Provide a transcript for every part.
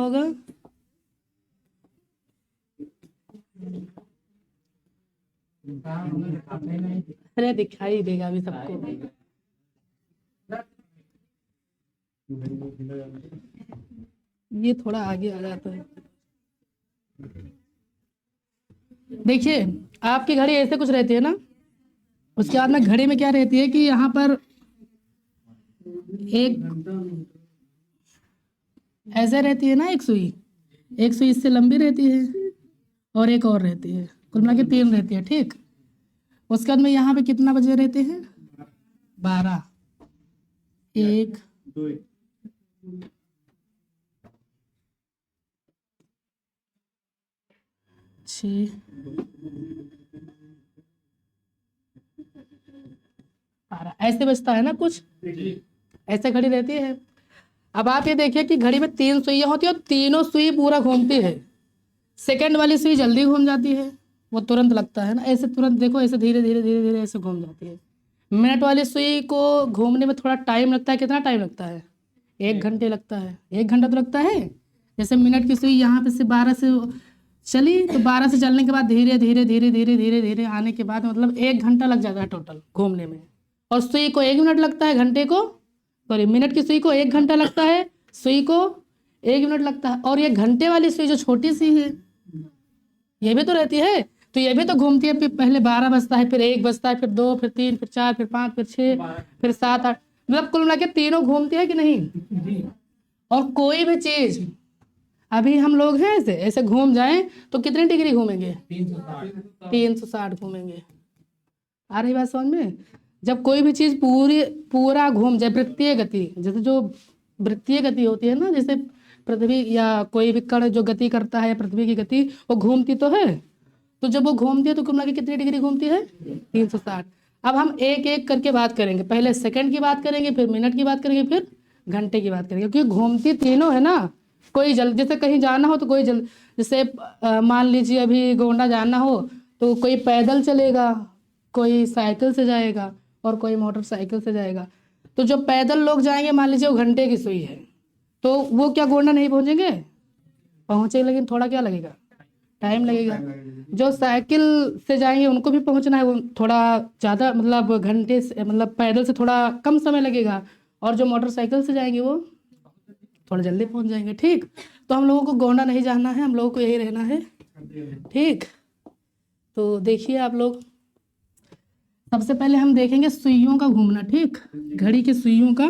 होगा? अरे दिखाई देगा अभी सबको। ये थोड़ा आगे आ जाता है। देखिए आपकी घड़ी ऐसे कुछ रहती है ना, उसके बाद में घड़ी में क्या रहती है कि यहाँ पर एक ऐसे रहती है ना, एक सुई इससे लंबी रहती है और एक और रहती है, कुल मिला के 3 रहती है, ठीक। उसके बाद में यहाँ पे कितना बजे रहते हैं? 12, 1, 6, 12 ऐसे बजता है ना कुछ, ऐसे घड़ी रहती है। अब आप ये देखिए कि घड़ी में 3 सुइयां होती है और तीनों सुई पूरा घूमती है। सेकंड वाली सुई जल्दी घूम जाती है, वो तुरंत लगता है ना, ऐसे तुरंत देखो, ऐसे धीरे धीरे धीरे धीरे ऐसे घूम जाती है। मिनट वाली सुई को घूमने में थोड़ा टाइम लगता है। कितना टाइम लगता है? 1 घंटे लगता है। 1 घंटा तो लगता है। जैसे मिनट की सुई यहाँ पे से 12 से चली, तो 12 से चलने के बाद धीरे धीरे धीरे धीरे धीरे धीरे आने के बाद मतलब 1 घंटा लग जाता है टोटल घूमने में। और सुई को 1 मिनट लगता है, घंटे को सॉरी मिनट की सुई को 1 घंटा लगता है, सुई को 1 मिनट लगता है। और ये घंटे वाली सुई जो छोटी सी है ये भी तो रहती है, तो ये भी तो घूमती है। फिर पहले 12 बजता है, फिर 1 बजता है, फिर 2, फिर 3, फिर 4, फिर 5, फिर 6, फिर 7, 8, मतलब कुल मिला के तीनों घूमती है कि नहीं? और कोई भी चीज अभी हम लोग हैं ऐसे ऐसे घूम जाएं तो कितने डिग्री घूमेंगे? 360 घूमेंगे। आ रही बात समझ में? जब कोई भी चीज पूरा घूम जाए, वृत्तीय गति, जैसे जो वृत्तीय गति होती है ना, जैसे पृथ्वी या कोई भी कण जो गति करता है पृथ्वी की गति, वो घूमती तो है। तो जब वो घूमती है तो कुल मिला के कितनी डिग्री घूमती है? 360। अब हम एक एक करके बात करेंगे, पहले सेकंड की बात करेंगे, फिर मिनट की बात करेंगे, फिर घंटे की बात करेंगे, क्योंकि घूमती तीनों है ना। कोई जल्द जैसे कहीं जाना हो तो कोई जल्द, जैसे मान लीजिए अभी गोंडा जाना हो तो कोई पैदल चलेगा, कोई साइकिल से जाएगा और कोई मोटरसाइकिल से जाएगा। तो जो पैदल लोग जाएंगे मान लीजिए वो घंटे की सुई है, तो वो क्या गोंडा नहीं पहुंचेंगे? पहुंचे, लेकिन थोड़ा क्या लगेगा? टाइम लगेगा। जो साइकिल से जाएंगे उनको भी पहुंचना है, वो थोड़ा ज़्यादा मतलब घंटे से मतलब पैदल से थोड़ा कम समय लगेगा। और जो मोटरसाइकिल से जाएंगे वो थोड़ा जल्दी पहुंच जाएंगे, ठीक। तो हम लोगों को गोंडा नहीं जाना है, हम लोगों को यही रहना है, ठीक। तो देखिए आप लोग, सबसे पहले हम देखेंगे सुइयों का घूमना, ठीक। घड़ी की सुइयों का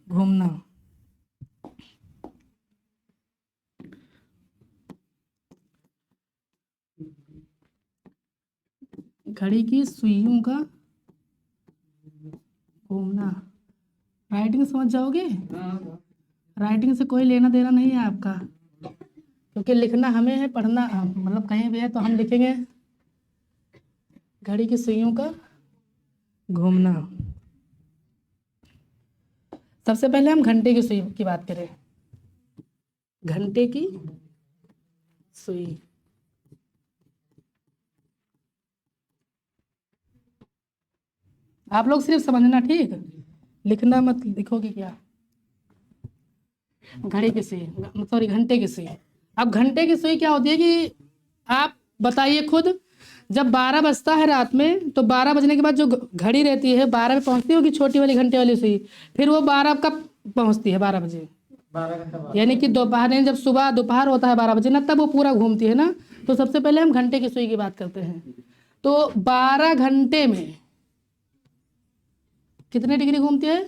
घूमना। घड़ी की सुइयों का घूमना। राइटिंग समझ जाओगे? राइटिंग से कोई लेना देना नहीं है आपका, क्योंकि लिखना हमें है, पढ़ना मतलब कहीं भी है तो हम लिखेंगे घड़ी की सुइयों का घूमना। सबसे पहले हम घंटे की सुई की बात करें। घंटे की सुई, आप लोग सिर्फ समझना, ठीक, लिखना मत, लिखोगे क्या? घड़ी की सुई सॉरी घंटे की सुई। अब घंटे की सुई क्या होती है कि आप बताइए खुद, जब 12 बजता है रात में तो 12 बजने के बाद जो घड़ी रहती है 12 में पहुंचती होगी छोटी वाली घंटे वाली सुई, फिर वो 12 कब पहुंचती है? 12 बजे, यानी कि दोपहर में, जब सुबह दोपहर होता है 12 बजे ना, तब वो पूरा घूमती है ना। तो सबसे पहले हम घंटे की सुई की बात करते हैं। तो 12 घंटे में कितने डिग्री घूमती है?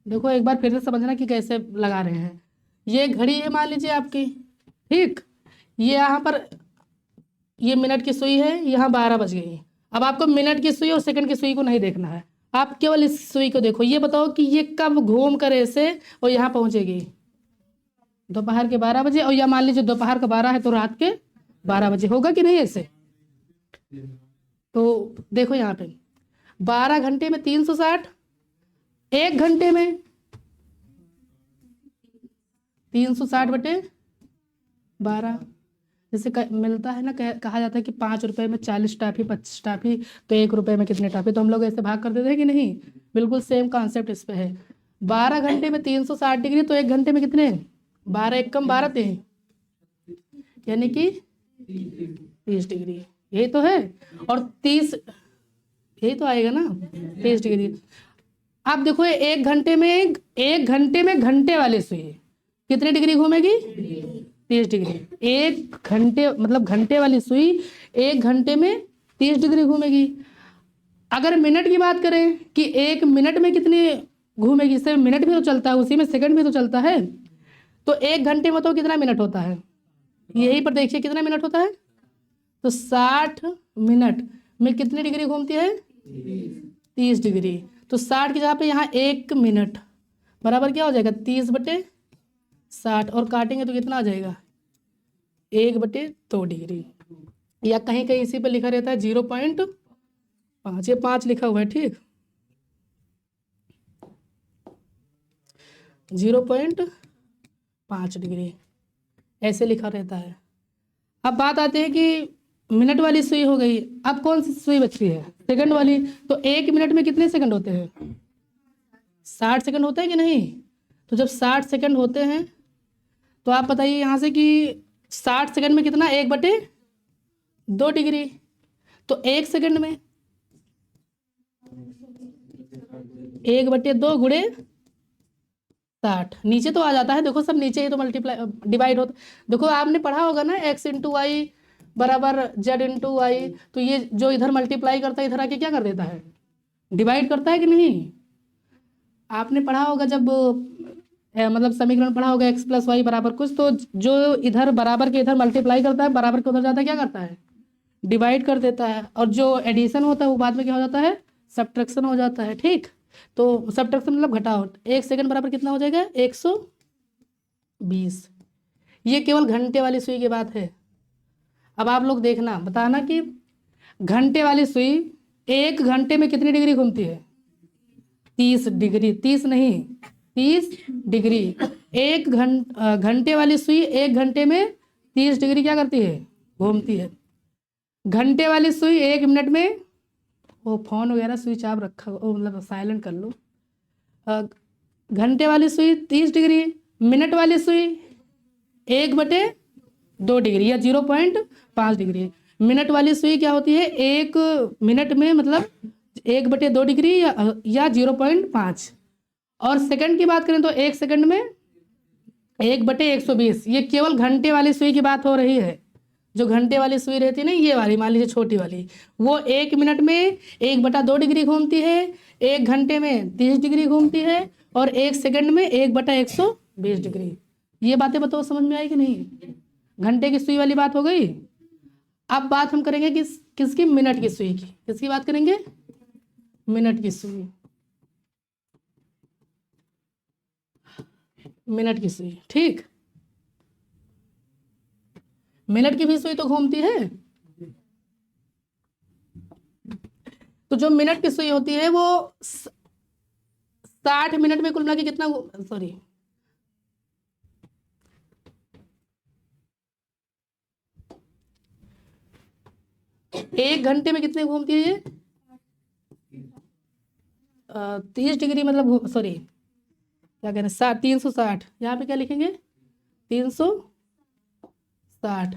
देखो एक बार फिर से समझना कि कैसे लगा रहे हैं। ये घड़ी है मान लीजिए आपकी, ठीक। ये यहाँ पर ये मिनट की सुई है, यहाँ 12 बज गई। अब आपको मिनट की सुई और सेकंड की सुई को नहीं देखना है, आप केवल इस सुई को देखो। ये बताओ कि ये कब घूम कर ऐसे और यहाँ पहुंचेगी? दोपहर के 12 बजे। और या मान लीजिए दोपहर का 12 है तो रात के 12 बजे होगा कि नहीं ऐसे? तो देखो यहाँ पे 12 घंटे में 360, 1 घंटे में 360 बटे 12। जैसे मिलता है ना, कहा जाता है कि 5 रुपए में 40 टाफी, 25 टाफी, तो 1 रुपए में कितने टाफी, तो हम लोग ऐसे भाग कर देते हैं कि नहीं? बिल्कुल सेम कॉन्सेप्ट इस पे है। 12 घंटे में 360 डिग्री, तो 1 घंटे में कितने? 12 एकम 12 3 यानी कि 30 डिग्री, यही तो है। और 30 यही तो आएगा ना 30 डिग्री। अब देखो 1 घंटे में घंटे वाली सुई कितने डिग्री घूमेगी? 30 डिग्री। 1 घंटे मतलब घंटे वाली सुई 1 घंटे में 30 डिग्री घूमेगी। अगर मिनट की बात करें कि 1 मिनट में कितनी घूमेगी, इससे मिनट भी तो चलता है, उसी में सेकंड भी तो चलता है, तो 1 घंटे में तो कितना मिनट होता है? यहीं पर देखिए कितना मिनट होता है, तो 60 मिनट में कितनी डिग्री घूमती है? 30 डिग्री। तो 60 की जगह पे यहाँ 1 मिनट बराबर क्या हो जाएगा? 30/60, और काटेंगे तो कितना आ जाएगा? 1/2 डिग्री, या कहीं कहीं इसी पे लिखा रहता है 0.5, ये 5 लिखा हुआ है, ठीक, 0.5 डिग्री ऐसे लिखा रहता है। अब बात आती है कि मिनट वाली सुई हो गई, अब कौन सी सुई बचती है? सेकंड वाली। तो 1 मिनट में कितने सेकंड होते हैं? 60 सेकंड होते हैं कि नहीं? तो जब 60 सेकंड होते हैं तो आप बताइए यहाँ से कि 60 सेकंड में कितना? 1/2 डिग्री। तो 1 सेकंड में 1/2 गुणे 60, नीचे तो आ जाता है, देखो सब नीचे ही तो मल्टीप्लाई डिवाइड होता। देखो आपने पढ़ा होगा ना x इंटू वाई बराबर z इंटू वाई, तो ये जो इधर मल्टीप्लाई करता है इधर आके क्या कर देता है? डिवाइड करता है कि नहीं? आपने पढ़ा होगा जब मतलब समीकरण पढ़ा होगा x प्लस वाई बराबर कुछ, तो जो इधर बराबर के इधर मल्टीप्लाई करता है, बराबर के उधर जाता है क्या करता है? डिवाइड कर देता है। और जो एडिशन होता है वो बाद में क्या हो जाता है? सब्ट्रैक्शन हो जाता है, ठीक। तो सब्ट्रैक्शन मतलब घटाओ। 1 सेकंड बराबर कितना हो जाएगा? 120। ये केवल घंटे वाली सुई की बात है। अब आप लोग देखना, बताना कि घंटे वाली सुई 1 घंटे में कितनी डिग्री घूमती है? 30 डिग्री, 30 नहीं 30 डिग्री। घंटे वाली सुई 1 घंटे में 30 डिग्री क्या करती है? घूमती है। घंटे वाली सुई 1 मिनट में, वो फोन वगैरह स्विच ऑफ रखा हो, मतलब साइलेंट कर लो। घंटे वाली सुई 30 डिग्री, मिनट वाली सुई 1/2 डिग्री या 0.5 डिग्री। मिनट वाली सुई क्या होती है? 1 मिनट में मतलब 1/2 डिग्री या 0.5। और सेकंड की बात करें तो 1 सेकंड में 1/120। ये केवल घंटे वाली सुई की बात हो रही है। जो घंटे वाली सुई रहती है ना, ये वाली, मान लीजिए छोटी वाली, वो 1 मिनट में 1/2 डिग्री घूमती है, 1 घंटे में 30 डिग्री घूमती है, और 1 सेकंड में 1/120 डिग्री। ये बातें बताओ समझ में आई कि नहीं? घंटे की सुई वाली बात हो गई। अब बात हम करेंगे किसकी? मिनट की सुई की। किसकी बात करेंगे? मिनट की सुई। मिनट की सुई, ठीक। मिनट की भी सुई तो घूमती है। तो जो मिनट की सुई होती है वो 60 मिनट में कुल मिला के कितना, सॉरी, एक घंटे में कितने घूमती है ये? 30 डिग्री मतलब, सॉरी क्या कह रहे हैं, 360। यहाँ पे क्या लिखेंगे? 360।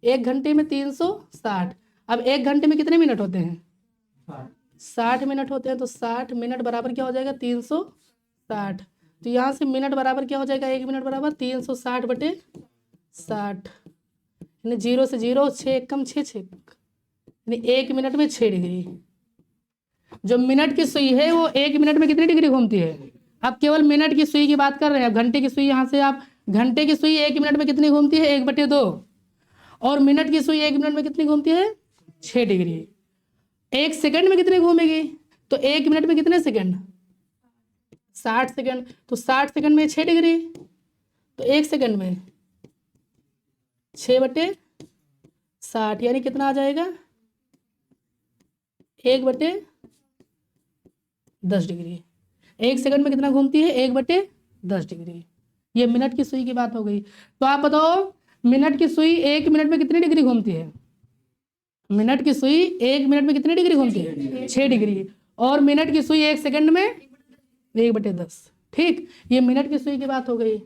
1 घंटे में 360। अब 1 घंटे में कितने मिनट होते हैं? 60 मिनट होते हैं। तो 60 मिनट बराबर क्या हो जाएगा? 360। तो यहाँ से मिनट बराबर क्या हो जाएगा? 1 मिनट बराबर 360/60, यानी 0 से 0, 6 एकम 6, 6, यानी 1 मिनट में 6 डिग्री। जो मिनट की सुई है वो 1 मिनट में कितनी डिग्री घूमती है? अब केवल मिनट की सुई की बात कर रहे हैं। अब घंटे की सुई, यहाँ से आप घंटे की सुई 1 मिनट में कितनी घूमती है? 1/2। और मिनट की सुई 1 मिनट में कितनी घूमती है? 6 डिग्री। 1 सेकंड में कितनी घूमेगी? तो 1 मिनट में कितने सेकंड? 60 सेकंड। तो 60 सेकंड में 6 डिग्री, तो 1 सेकंड में 6/60, यानी कितना आ जाएगा? 1/10 डिग्री। 1 सेकंड में कितना घूमती है? 1/10 डिग्री। ये मिनट की सुई की बात हो गई। तो आप बताओ मिनट की सुई 1 मिनट में कितनी डिग्री घूमती है? मिनट की सुई 1 मिनट में कितनी डिग्री घूमती है? 6 डिग्री। और मिनट की सुई 1 सेकंड में 1/10, ठीक। ये मिनट की सुई की बात हो गई।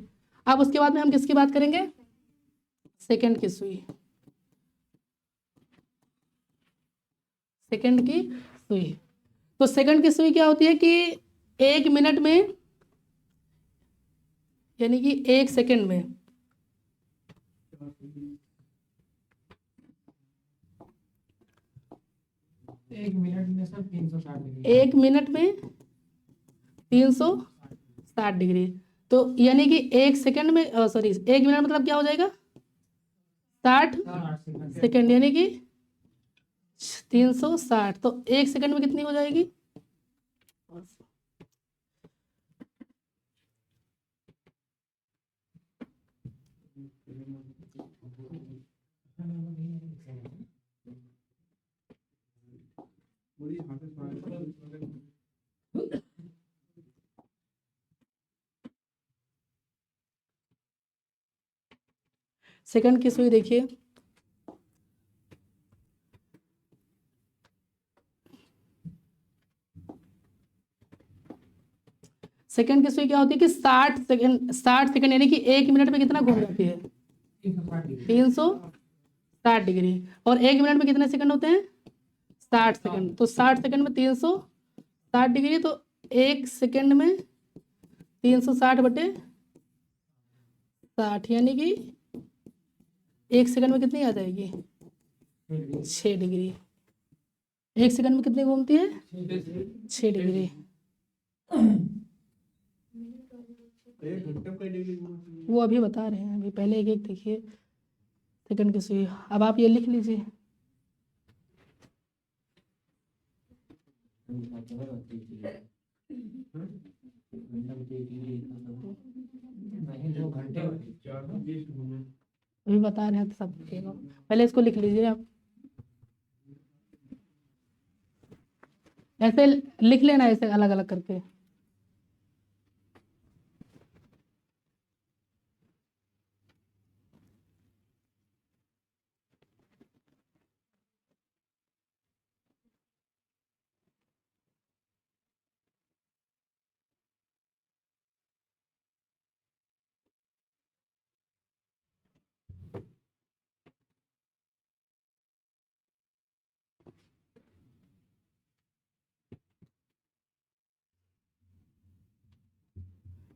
अब उसके बाद में हम किसकी बात करेंगे, सेकंड की सुई, सेकंड की सुई। तो सेकंड की सुई क्या होती है कि 1 मिनट में, यानी कि 1 सेकंड में 1 मिनट में सर 360 डिग्री। 1 मिनट में 360 डिग्री। तो यानी कि 1 सेकंड में, सॉरी 1 मिनट मतलब क्या हो जाएगा, 60 सेकंड, यानी कि 360। तो 1 सेकंड में कितनी हो जाएगी, सेकंड की सुई देखिए, सेकंड की सुई क्या होती है कि 60 सेकंड यानी कि 1 मिनट में कितना घूम जाती है, 360 डिग्री। और 1 मिनट में कितने सेकंड होते हैं, 60 सेकंड। तो 60 सेकंड में 360 डिग्री, तो 1 सेकंड में 360 बटे 60, यानी कि 1 सेकंड में कितनी आ जाएगी, 6 डिग्री। 1 सेकंड में कितनी घूमती है, 6 डिग्री। वो अभी बता रहे हैं, अभी पहले एक एक देखिए सेकंड की सुई। अब आप ये लिख लीजिए, अभी बता रहे हैं तो सब लिखिएगा। पहले इसको लिख लीजिए आप, ऐसे लिख लेना, ऐसे अलग अलग करके।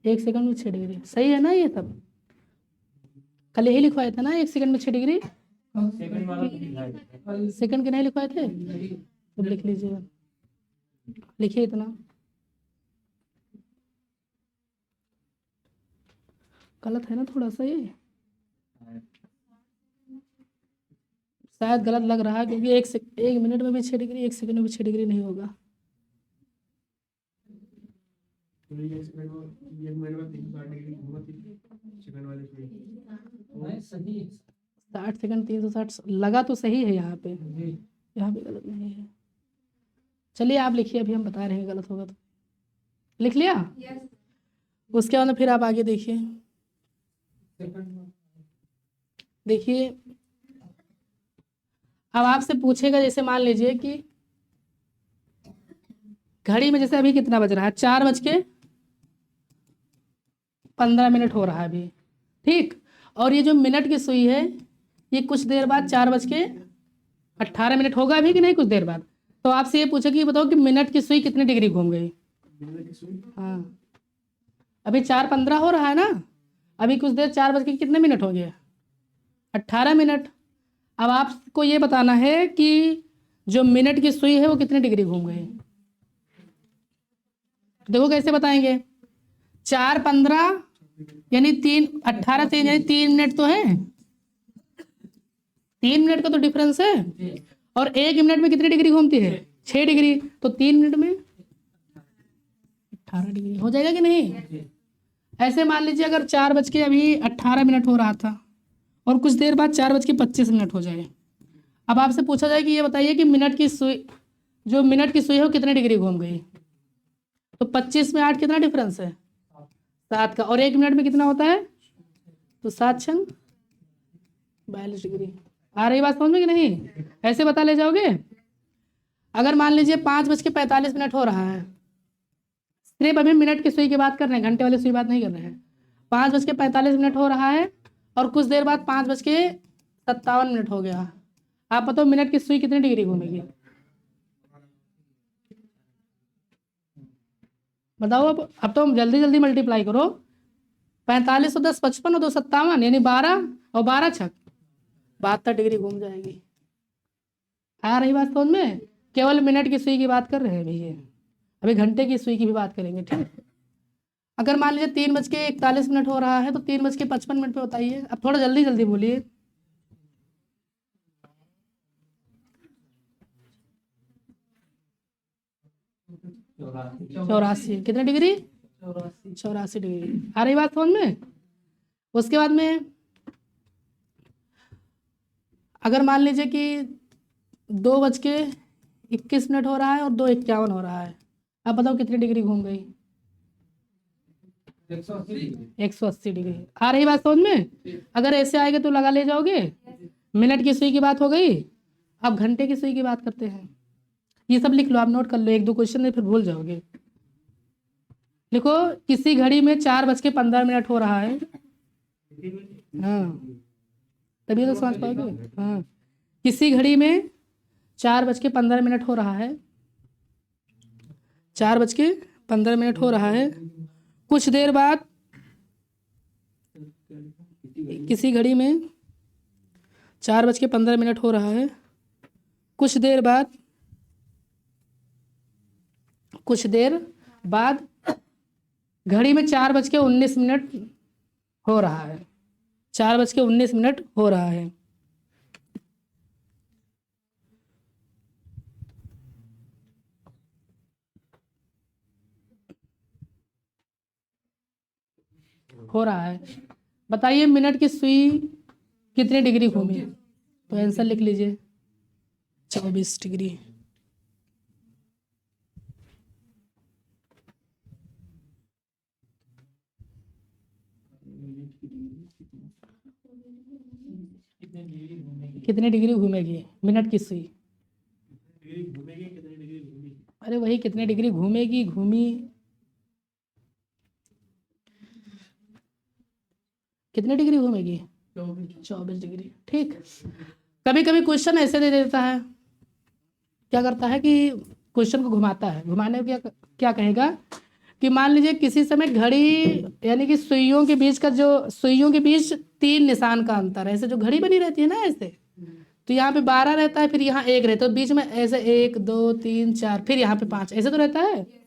एक सेकंड में 6 डिग्री, सही है ना ये सब? कल यही लिखवाए थे ना, 1 सेकंड में 6 डिग्री। सेकंड वाला तो दिखाई देता है। सेकंड के नहीं लिखवाए थे, तो लिख लीजिए, लिखिए इतना। गलत है ना थोड़ा सा ये, शायद गलत लग रहा है, क्योंकि 1 मिनट में भी 6 डिग्री, 1 सेकंड में भी 6 डिग्री नहीं होगा। नहीं, सही है। 60 सेकंड 360 लगा तो सही है यहाँ पे, यहाँ पे गलत नहीं है। चलिए आप लिखिए, अभी हम बता रहे हैं, गलत होगा तो। लिख लिया? उसके बाद में फिर आप आगे देखिए, देखिए अब आपसे पूछेगा, जैसे मान लीजिए कि घड़ी में जैसे अभी कितना बज रहा है, 4:15 हो रहा है अभी, ठीक। और ये जो मिनट की सुई है, ये कुछ देर बाद 4:18 होगा अभी कि नहीं, कुछ देर बाद। तो आपसे ये पूछे कि बताओ कि मिनट की सुई कितनी डिग्री घूम गई। हाँ, अभी 4:15 हो रहा है ना, अभी कुछ देर 4 बज के कितने मिनट हो गए, 18 मिनट। अब आपको ये बताना है कि जो मिनट की सुई है वो कितनी डिग्री घूम गई। देखो कैसे बताएंगे, 4:15 यानी 3:18 से, यानी 3 मिनट तो है, 3 मिनट का तो डिफरेंस है। और 1 मिनट में कितनी डिग्री घूमती है, 6 डिग्री। तो 3 मिनट में 18 डिग्री हो जाएगा कि नहीं। ऐसे मान लीजिए अगर 4:18 हो रहा था और कुछ देर बाद 4:25 हो जाए। अब आपसे पूछा जाए कि ये बताइए कि मिनट की सुई, जो मिनट की सुई है वो कितने डिग्री घूम गई। तो 25 में 8 कितना डिफरेंस है, 7 का। और 1 मिनट में कितना होता है, तो 7×42 डिग्री। आ रही बात समझ में कि नहीं, ऐसे बता ले जाओगे। अगर मान लीजिए 5:45 हो रहा है, सिर्फ अभी मिनट की सुई की बात कर रहे हैं, घंटे वाली सुई बात नहीं कर रहे हैं। 5:45 हो रहा है और कुछ देर बाद 5:57 हो गया। आप बताओ मिनट की सुई कितनी डिग्री घूमेगी? बताओ अब तो जल्दी जल्दी मल्टीप्लाई करो। 45 और 10 55 और 2 57 यानी 12 और 12 छक 72 डिग्री घूम जाएगी। आ रही बात समझ में? केवल मिनट की सुई की बात कर रहे हैं भैया, अभी घंटे की सुई की भी बात करेंगे। ठीक, अगर मान लीजिए 3:41 हो रहा है तो 3:55 पे बताइए। अब थोड़ा जल्दी जल्दी बोलिए। चौरासी कितने डिग्री? 84 डिग्री। आ रही बात समझ में? उसके बाद में अगर मान लीजिए कि 2:21 हो रहा है और 2:51 हो रहा है, अब बताओ कितनी डिग्री घूम गई? 180 डिग्री। आ रही बात समझ में? अगर ऐसे आएगा तो लगा ले जाओगे। मिनट की सुई की बात हो गई, अब घंटे की सुई की बात करते हैं। ये सब लिख लो, आप नोट कर लो, 1-2 क्वेश्चन है फिर भूल जाओगे। लिखो, किसी घड़ी में 4:15 हो रहा है। हाँ, तभी तो समझ पाओगे। हाँ, किसी घड़ी में 4:15 हो रहा है, 4:15 हो रहा है। कुछ देर बाद किसी घड़ी में 4:15 हो रहा है, कुछ देर बाद घड़ी में 4:19 हो रहा है, 4:19 हो रहा है। हो रहा है, बताइए मिनट की सुई कितनी डिग्री घूमी? तो आंसर लिख लीजिए, 24 डिग्री। कितने डिग्री घूमेगी मिनट की सुई? अरे वही कितने डिग्री घूमेगी, घूमी कितने डिग्री घूमेगी? 24 डिग्री। ठीक, कभी कभी क्वेश्चन ऐसे दे देता है, क्या करता है कि क्वेश्चन को घुमाता है। घुमाने में क्या कहेगा कि मान लीजिए किसी समय घड़ी यानी कि सुइयों के बीच 3 निशान का अंतर है। ऐसे जो घड़ी बनी रहती है ना ऐसे, तो यहाँ पे 12 रहता है, फिर यहाँ 1 रहता है, बीच में ऐसे 1 2 3 4, फिर यहाँ पे 5, ऐसे तो रहता है। तो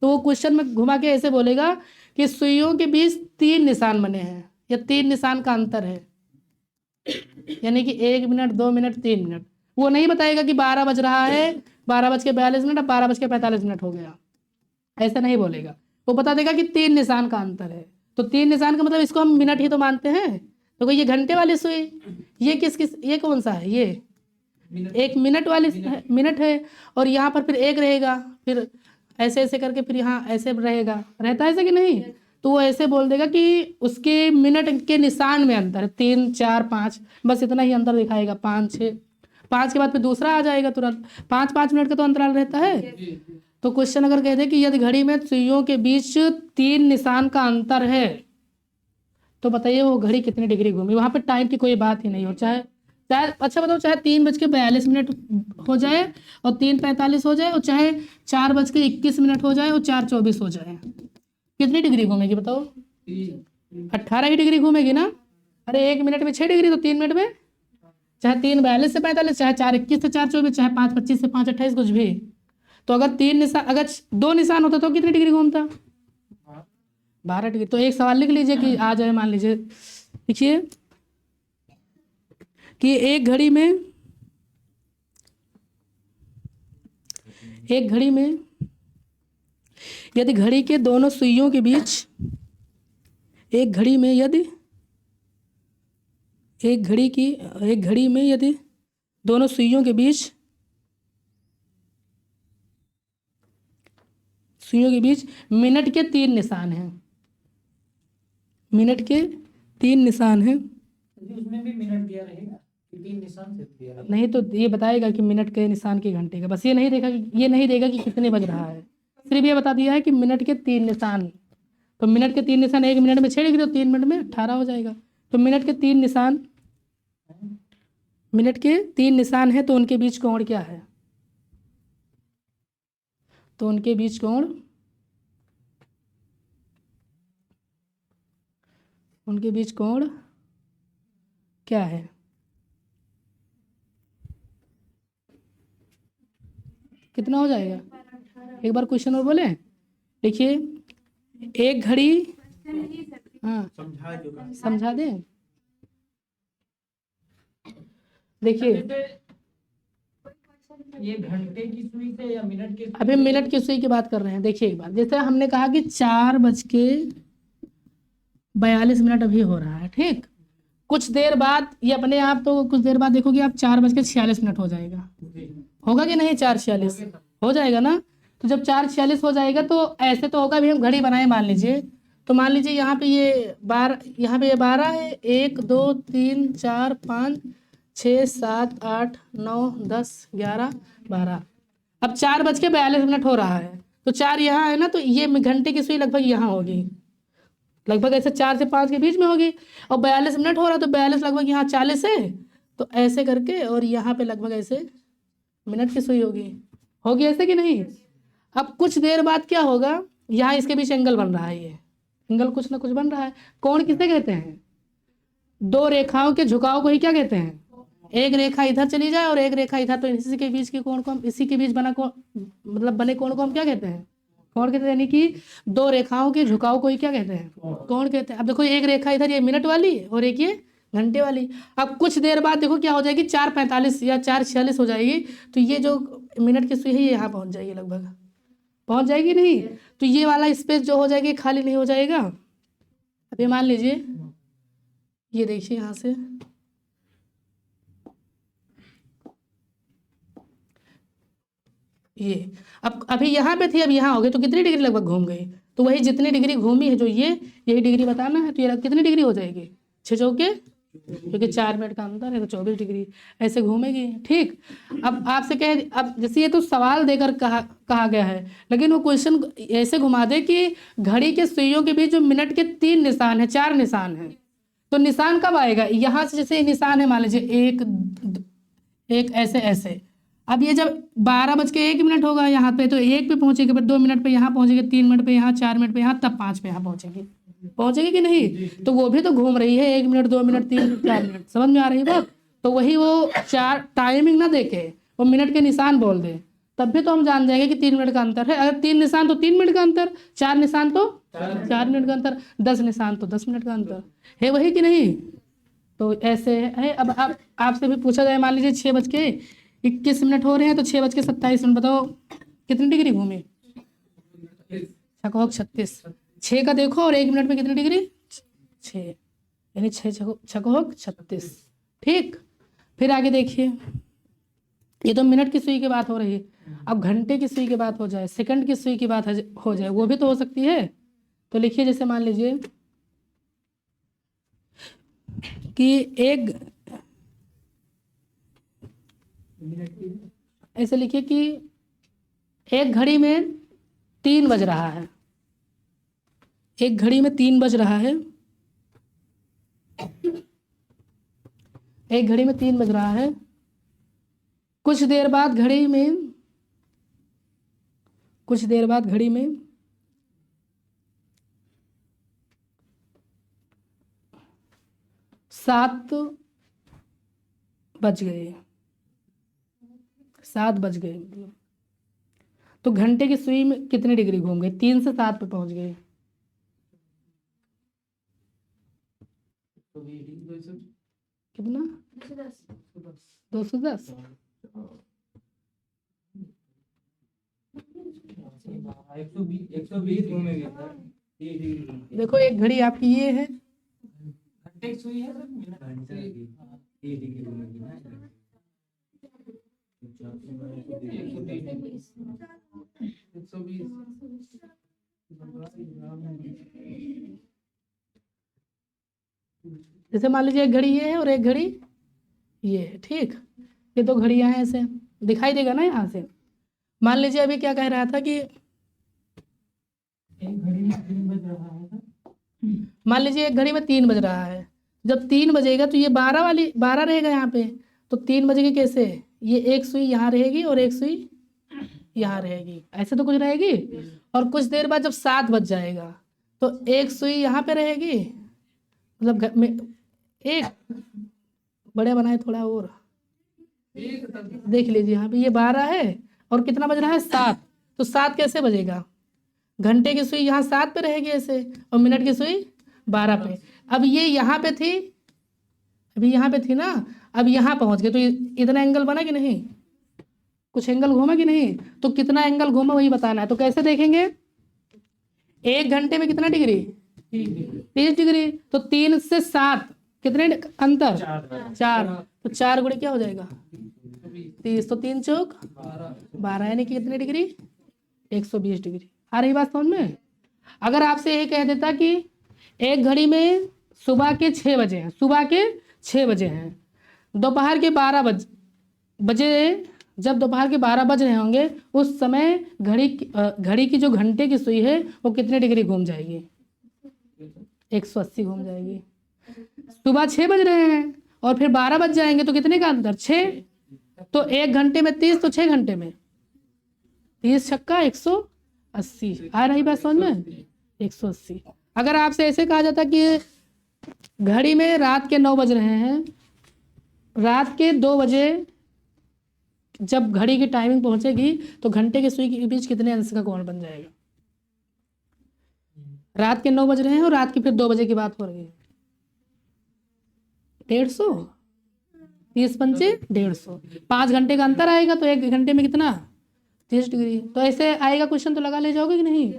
वो क्वेश्चन में घुमा के ऐसे बोलेगा कि सुइयों के बीच 3 निशान बने हैं या 3 निशान का अंतर है, यानी कि 1 मिनट 2 मिनट 3 मिनट। वो नहीं बताएगा कि 12 बज रहा है, 12:42 अब 12:45 हो गया, ऐसा नहीं बोलेगा। वो बता देगा कि 3 निशान का अंतर है। तो 3 निशान का मतलब इसको हम मिनट ही तो मानते हैं। तो ये घंटे वाली सुई, ये कौन सा है? ये एक मिनट वाली मिनट है, और यहाँ पर फिर 1 रहेगा, फिर ऐसे ऐसे करके फिर यहाँ ऐसे रहेगा, रहता है ऐसे कि नहीं? तो वो ऐसे बोल देगा कि उसके मिनट के निशान में अंतर है, 3 4 5, बस इतना ही अंतर दिखाएगा। 5 6, 5 के बाद फिर दूसरा आ जाएगा तुरंत। 5 मिनट का तो अंतराल रहता है। तो क्वेश्चन अगर कहते कि यदि घड़ी में सुइयों के बीच 3 निशान का अंतर है, तो बताइए वो घड़ी कितनी डिग्री घूमी? वहां पे टाइम की कोई बात ही नहीं हो, चाहे अच्छा बताओ, चाहे 3:42 हो जाए और 3:45 हो जाए, और चाहे 4:21 हो जाए और 4:24 हो जाए, कितनी डिग्री घूमेगी बताओ? 18 ही डिग्री घूमेगी ना। अरे 1 मिनट में 6 डिग्री, तो 3 मिनट में चाहे 3:42 से 45, चाहे 4:21 से 4:24, चाहे 5:25 से 5:28, कुछ भी। तो अगर 2 निशान होता तो कितनी डिग्री घूमता? 12 डिग्री। तो एक सवाल लिख लीजिए कि आ जाए, मान लीजिए लिखिए कि एक घड़ी में यदि घड़ी के दोनों सुइयों के बीच एक घड़ी में यदि दोनों सुइयों के बीच मिनट के 3 निशान हैं, मिनट के 3 निशान हैं। उसमें भी मिनट दिया रहेगा, 3 निशान से दिया रहेगा। नहीं तो ये बताएगा कि मिनट के निशान की घंटे का, बस ये नहीं देगा कि कितने बज रहा है, सिर्फ ये बता दिया है कि मिनट के 3 निशान तो मिनट के 3 निशान 1 मिनट में 6 डिग्री, तो 3 मिनट में 18 हो जाएगा। तो मिनट के 3 निशान है, तो उनके बीच कोण क्या है? तो उनके बीच कोण क्या है? कितना हो जाएगा? एक बार क्वेश्चन और बोले। देखिए, एक घड़ी, हाँ समझा दें। देखिए, ये घंटे की सुई से या मिनट की? अभी मिनट की सुई की बात कर रहे हैं। देखिए एक बार, जैसे हमने कहा कि 4:42 अभी हो रहा है, ठीक। कुछ देर बाद ये अपने आप, तो कुछ देर बाद देखोगे आप 4:46 हो जाएगा, होगा कि नहीं? 4:46 हो जाएगा ना। तो जब 4:46 हो जाएगा तो ऐसे तो होगा। अभी हम घड़ी बनाए मान लीजिए, तो मान लीजिए यहाँ पे ये 12, यहाँ पे ये 12 है, 1 2 3 4 5 6 7 8 9 10 11 12। अब 4:42 हो रहा है, तो 4 यहाँ है ना, तो ये घंटे की सुई लगभग यहाँ होगी, लगभग ऐसे 4 से 5 के बीच में होगी। और 42 मिनट हो रहा है, तो 42 लगभग यहाँ 40 है, तो ऐसे करके, और यहाँ पे लगभग ऐसे मिनट की सुई होगी ऐसे कि नहीं? अब कुछ देर बाद क्या होगा, यहाँ इसके बीच एंगल बन रहा है, ये एंगल कुछ ना कुछ बन रहा है। कोण किसे कहते हैं? दो रेखाओं के झुकाव को ही क्या कहते हैं? एक रेखा इधर चली जाए और एक रेखा इधर, तो इसी के बीच के कोण को हम, इसी के बीच बना कोण, मतलब बने कोण को हम क्या कहते हैं? कोण कहते हैं। यानी कि दो रेखाओं के झुकाव को ही क्या कहते हैं? कोण कहते हैं। अब देखो, एक रेखा इधर ये मिनट वाली और एक ये घंटे वाली। अब कुछ देर बाद देखो क्या हो जाएगी, 4:45 या 4:46 हो जाएगी, तो ये जो मिनट की सुई है ये यहाँ पहुँच जाएगी, लगभग पहुँच जाएगी नहीं? तो ये वाला स्पेस जो हो जाएगी खाली नहीं हो जाएगा। अब ये मान लीजिए, ये देखिए यहाँ से ये, अब अभी यहाँ पे थी, अब यहाँ हो गई, तो कितनी डिग्री लगभग घूम गई? तो वही जितनी डिग्री घूमी है, जो यही डिग्री बताना है, तो ये कितनी डिग्री हो जाएगी? 6 चौके, क्योंकि 4 मिनट का अंतर है, तो 24 डिग्री ऐसे घूमेगी, ठीक। अब आपसे कहे, अब जैसे ये तो सवाल देकर कहा गया है, लेकिन वो क्वेश्चन ऐसे घुमा दे कि घड़ी के सुइयों के बीच जो मिनट के 3 निशान है, 4 निशान है, तो निशान कब आएगा? यहाँ से जैसे निशान है, मान लीजिए एक ऐसे। अब ये जब 12:01 होगा यहाँ पे, तो 1 पे पहुंचेगी, फिर 2 मिनट पे यहाँ पहुंचेगी, 3 मिनट पे यहाँ, 4 मिनट पे यहाँ, तब 5 पे यहाँ पहुंचेगी कि नहीं? तो वो भी तो घूम रही है, 1 मिनट 2 मिनट 3 मिनट 4 मिनट, समझ में आ रही बात? तो वही वो 4 टाइमिंग ना देखे, वो मिनट के निशान बोल दे, तब भी तो हम जान जाएंगे कि 3 मिनट का अंतर है। अगर 3 निशान तो 3 मिनट का अंतर, 4 निशान तो 4 मिनट का अंतर, 10 निशान तो 10 मिनट का अंतर है, वही कि नहीं? तो ऐसे है। अब आपसे भी पूछा जाए, मान लीजिए 6:21 हो रहे हैं, तो 6:27, बताओ कितनी डिग्री घूमे? 36। 6 का देखो, और 1 मिनट में कितनी डिग्री? 6, यानी 6×6=36, ठीक। फिर आगे देखिए, ये तो मिनट की सुई की बात हो रही है। अब घंटे की सुई की बात हो जाए, सेकंड की सुई की बात हो जाए, वो भी तो हो सकती है। तो लिखिए, जैसे मान लीजिए कि ऐसे लिखिए कि एक घड़ी में 3 बज रहा है, एक घड़ी में 3 बज रहा है, एक घड़ी में 3 बज रहा है। कुछ देर बाद घड़ी में 7 बज गए, 7 बज गए, मतलब तो घंटे की सुई में कितनी डिग्री घूम गई? 3 से 7 पे पहुंच गई। कितना? 210। 120 घूमेंगे। देखो, एक घड़ी आपकी ये है, घंटे की सुई है, मिनट की डिग्री घूमेगी ना। 120। जैसे मान लीजिए एक घड़ी ये है और एक घड़ी ये है, ठीक। ये 2 घड़ियां हैं, ऐसे दिखाई देगा ना यहाँ से। मान लीजिए अभी क्या कह रहा था कि एक घड़ी में 3 बज रहा है, मान लीजिए एक घड़ी में 3 बज रहा है, जब 3 बजेगा तो ये 12 रहेगा यहाँ पे, तो 3 बजेगी कैसे, ये एक सुई यहाँ रहेगी और एक सुई यहाँ रहेगी, ऐसे तो कुछ रहेगी। और कुछ देर बाद जब 7 बज जाएगा तो एक सुई यहाँ पे रहेगी, मतलब एक बड़े बनाए थोड़ा और, देख लीजिए यहाँ पे ये 12 है और कितना बज रहा है 7, तो 7 कैसे बजेगा, घंटे की सुई यहाँ 7 पे रहेगी ऐसे, और मिनट की सुई 12 पे। अब ये यहाँ पे थी, अभी यहाँ पे थी ना, अब यहाँ पहुँच गए तो इतना एंगल बना कि नहीं, कुछ एंगल घूमा कि नहीं, तो कितना एंगल घूमा वही बताना है। तो कैसे देखेंगे, 1 घंटे में कितना डिग्री, 30 डिग्री, तो 3 से 7 कितने अंतर, 4, तो 4 गुणे क्या हो जाएगा 30, तो 3 चौक 12, यानी कि कितने डिग्री 120 डिग्री। आ रही बात समझ में। अगर आपसे ये कह देता कि एक घड़ी में सुबह के 6 बजे हैं, सुबह के 6 बजे हैं, दोपहर के 12 बजे, जब दोपहर के 12 बज रहे होंगे उस समय घड़ी की जो घंटे की सुई है वो कितने डिग्री घूम जाएगी, 180 घूम जाएगी। सुबह 6 बज रहे हैं और फिर 12 बज जाएंगे तो कितने का अंतर 6, तो 1 घंटे में 30, तो 6 घंटे में 30 छक्का 180। आ रही बात समझ में, 180। अगर आपसे ऐसे कहा जाता कि घड़ी में रात के 9 बज रहे हैं, रात के 2 बजे जब घड़ी की टाइमिंग पहुंचेगी तो घंटे के सुई के बीच कितने अंश का कोण बन जाएगा। रात के 9 बज रहे हैं और रात की फिर 2 बजे की बात हो रही है, 150, 30 पंचे 150, 5 घंटे का अंतर आएगा तो 1 घंटे में कितना 30 डिग्री। तो ऐसे आएगा क्वेश्चन तो लगा ले जाओगे कि नहीं।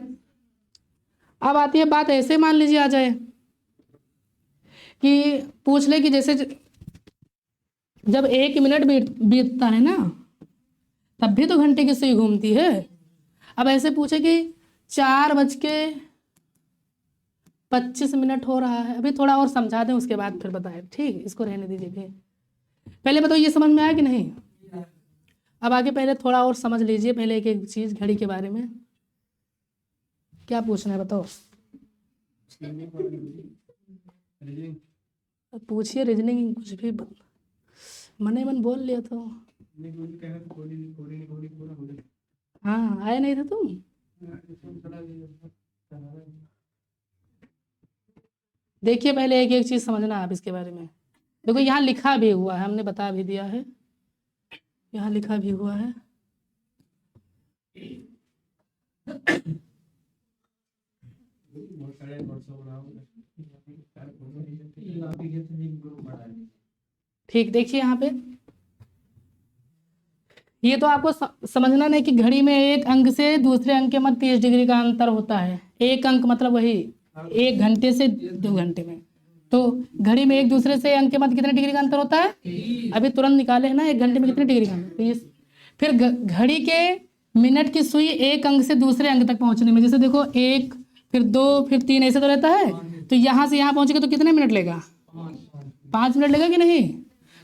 अब आती है बात, ऐसे मान लीजिए आ जाए कि पूछ ले कि जैसे जब 1 मिनट बीतता है ना तब भी तो घंटे की सुई घूमती है। अब ऐसे पूछे कि 4:25 हो रहा है, अभी थोड़ा और समझा दें उसके बाद फिर बताएं, ठीक, इसको रहने दीजिए फिर। पहले बताओ ये समझ में आया कि नहीं। अब आगे पहले थोड़ा और समझ लीजिए, पहले एक एक चीज घड़ी के बारे में। क्या पूछना है बताओ, पूछिए, रीजनिंग कुछ भी मने मन बोल लिया तो। हाँ, आया नहीं था तुम। देखिए पहले एक एक चीज समझना आप इसके बारे में। देखो यहाँ लिखा भी हुआ है, हमने बता भी दिया है, यहाँ लिखा भी हुआ है। ठीक, देखिए यहाँ पे ये तो आपको समझना नहीं कि घड़ी में एक अंक से दूसरे अंक के मध्य 30 डिग्री का अंतर होता है। एक अंक मतलब वही 1 घंटे से 2 घंटे में, तो घड़ी में एक दूसरे से अंक के मध्य कितने डिग्री का अंतर होता है, अभी तुरंत निकाले है ना, 1 घंटे में कितने डिग्री का अंतर, 30। फिर घड़ी के मिनट की सुई एक अंक से दूसरे अंक तक पहुंचने में, जैसे देखो 1 फिर 2 फिर 3 ऐसे तो रहता है, तो यहाँ से यहाँ पहुंचेगा तो कितने मिनट लेगा, 5 मिनट लेगा कि नहीं।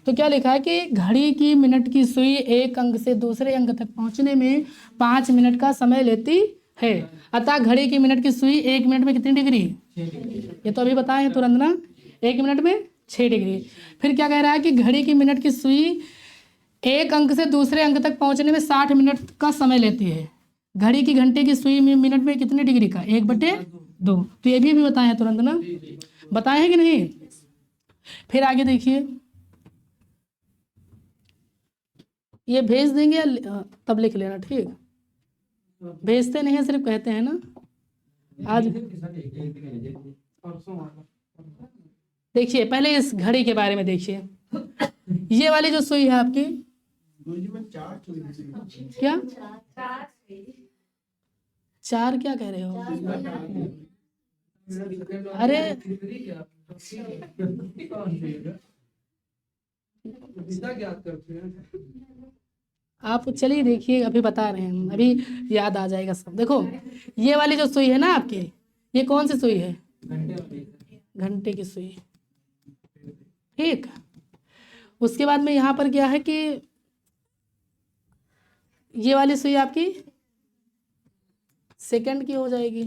तो क्या लिखा है कि घड़ी की मिनट की सुई एक अंक से दूसरे अंक तक पहुंचने में 5 मिनट का समय लेती है। अतः घड़ी की मिनट की सुई 1 मिनट में कितनी डिग्री, ये तो अभी बताए हैं तुरंत ना, 1 मिनट में 6 डिग्री। फिर क्या कह रहा है कि घड़ी की मिनट की सुई एक अंक से दूसरे अंक तक पहुंचने में 60 मिनट का समय लेती है। घड़ी की घंटे की सुई में मिनट में कितने डिग्री का, 1/2। तो ये भी बताए हैं तुरंत ना, बताए हैं कि नहीं। फिर आगे देखिए, ये भेज देंगे तब लिख लेना, ठीक, भेजते नहीं है, सिर्फ कहते हैं ना। आज देखिए पहले इस घड़ी के बारे में देखिए, ये वाली जो सुई है आपकी, क्या 4 क्या कह रहे हो, अरे आप चलिए देखिए, अभी बता रहे हैं, अभी याद आ जाएगा सब। देखो ये वाली जो सुई है ना आपकी, ये कौन सी सुई है, घंटे की सुई, ठीक। उसके बाद में यहाँ पर क्या है कि ये वाली सुई आपकी सेकंड की हो जाएगी,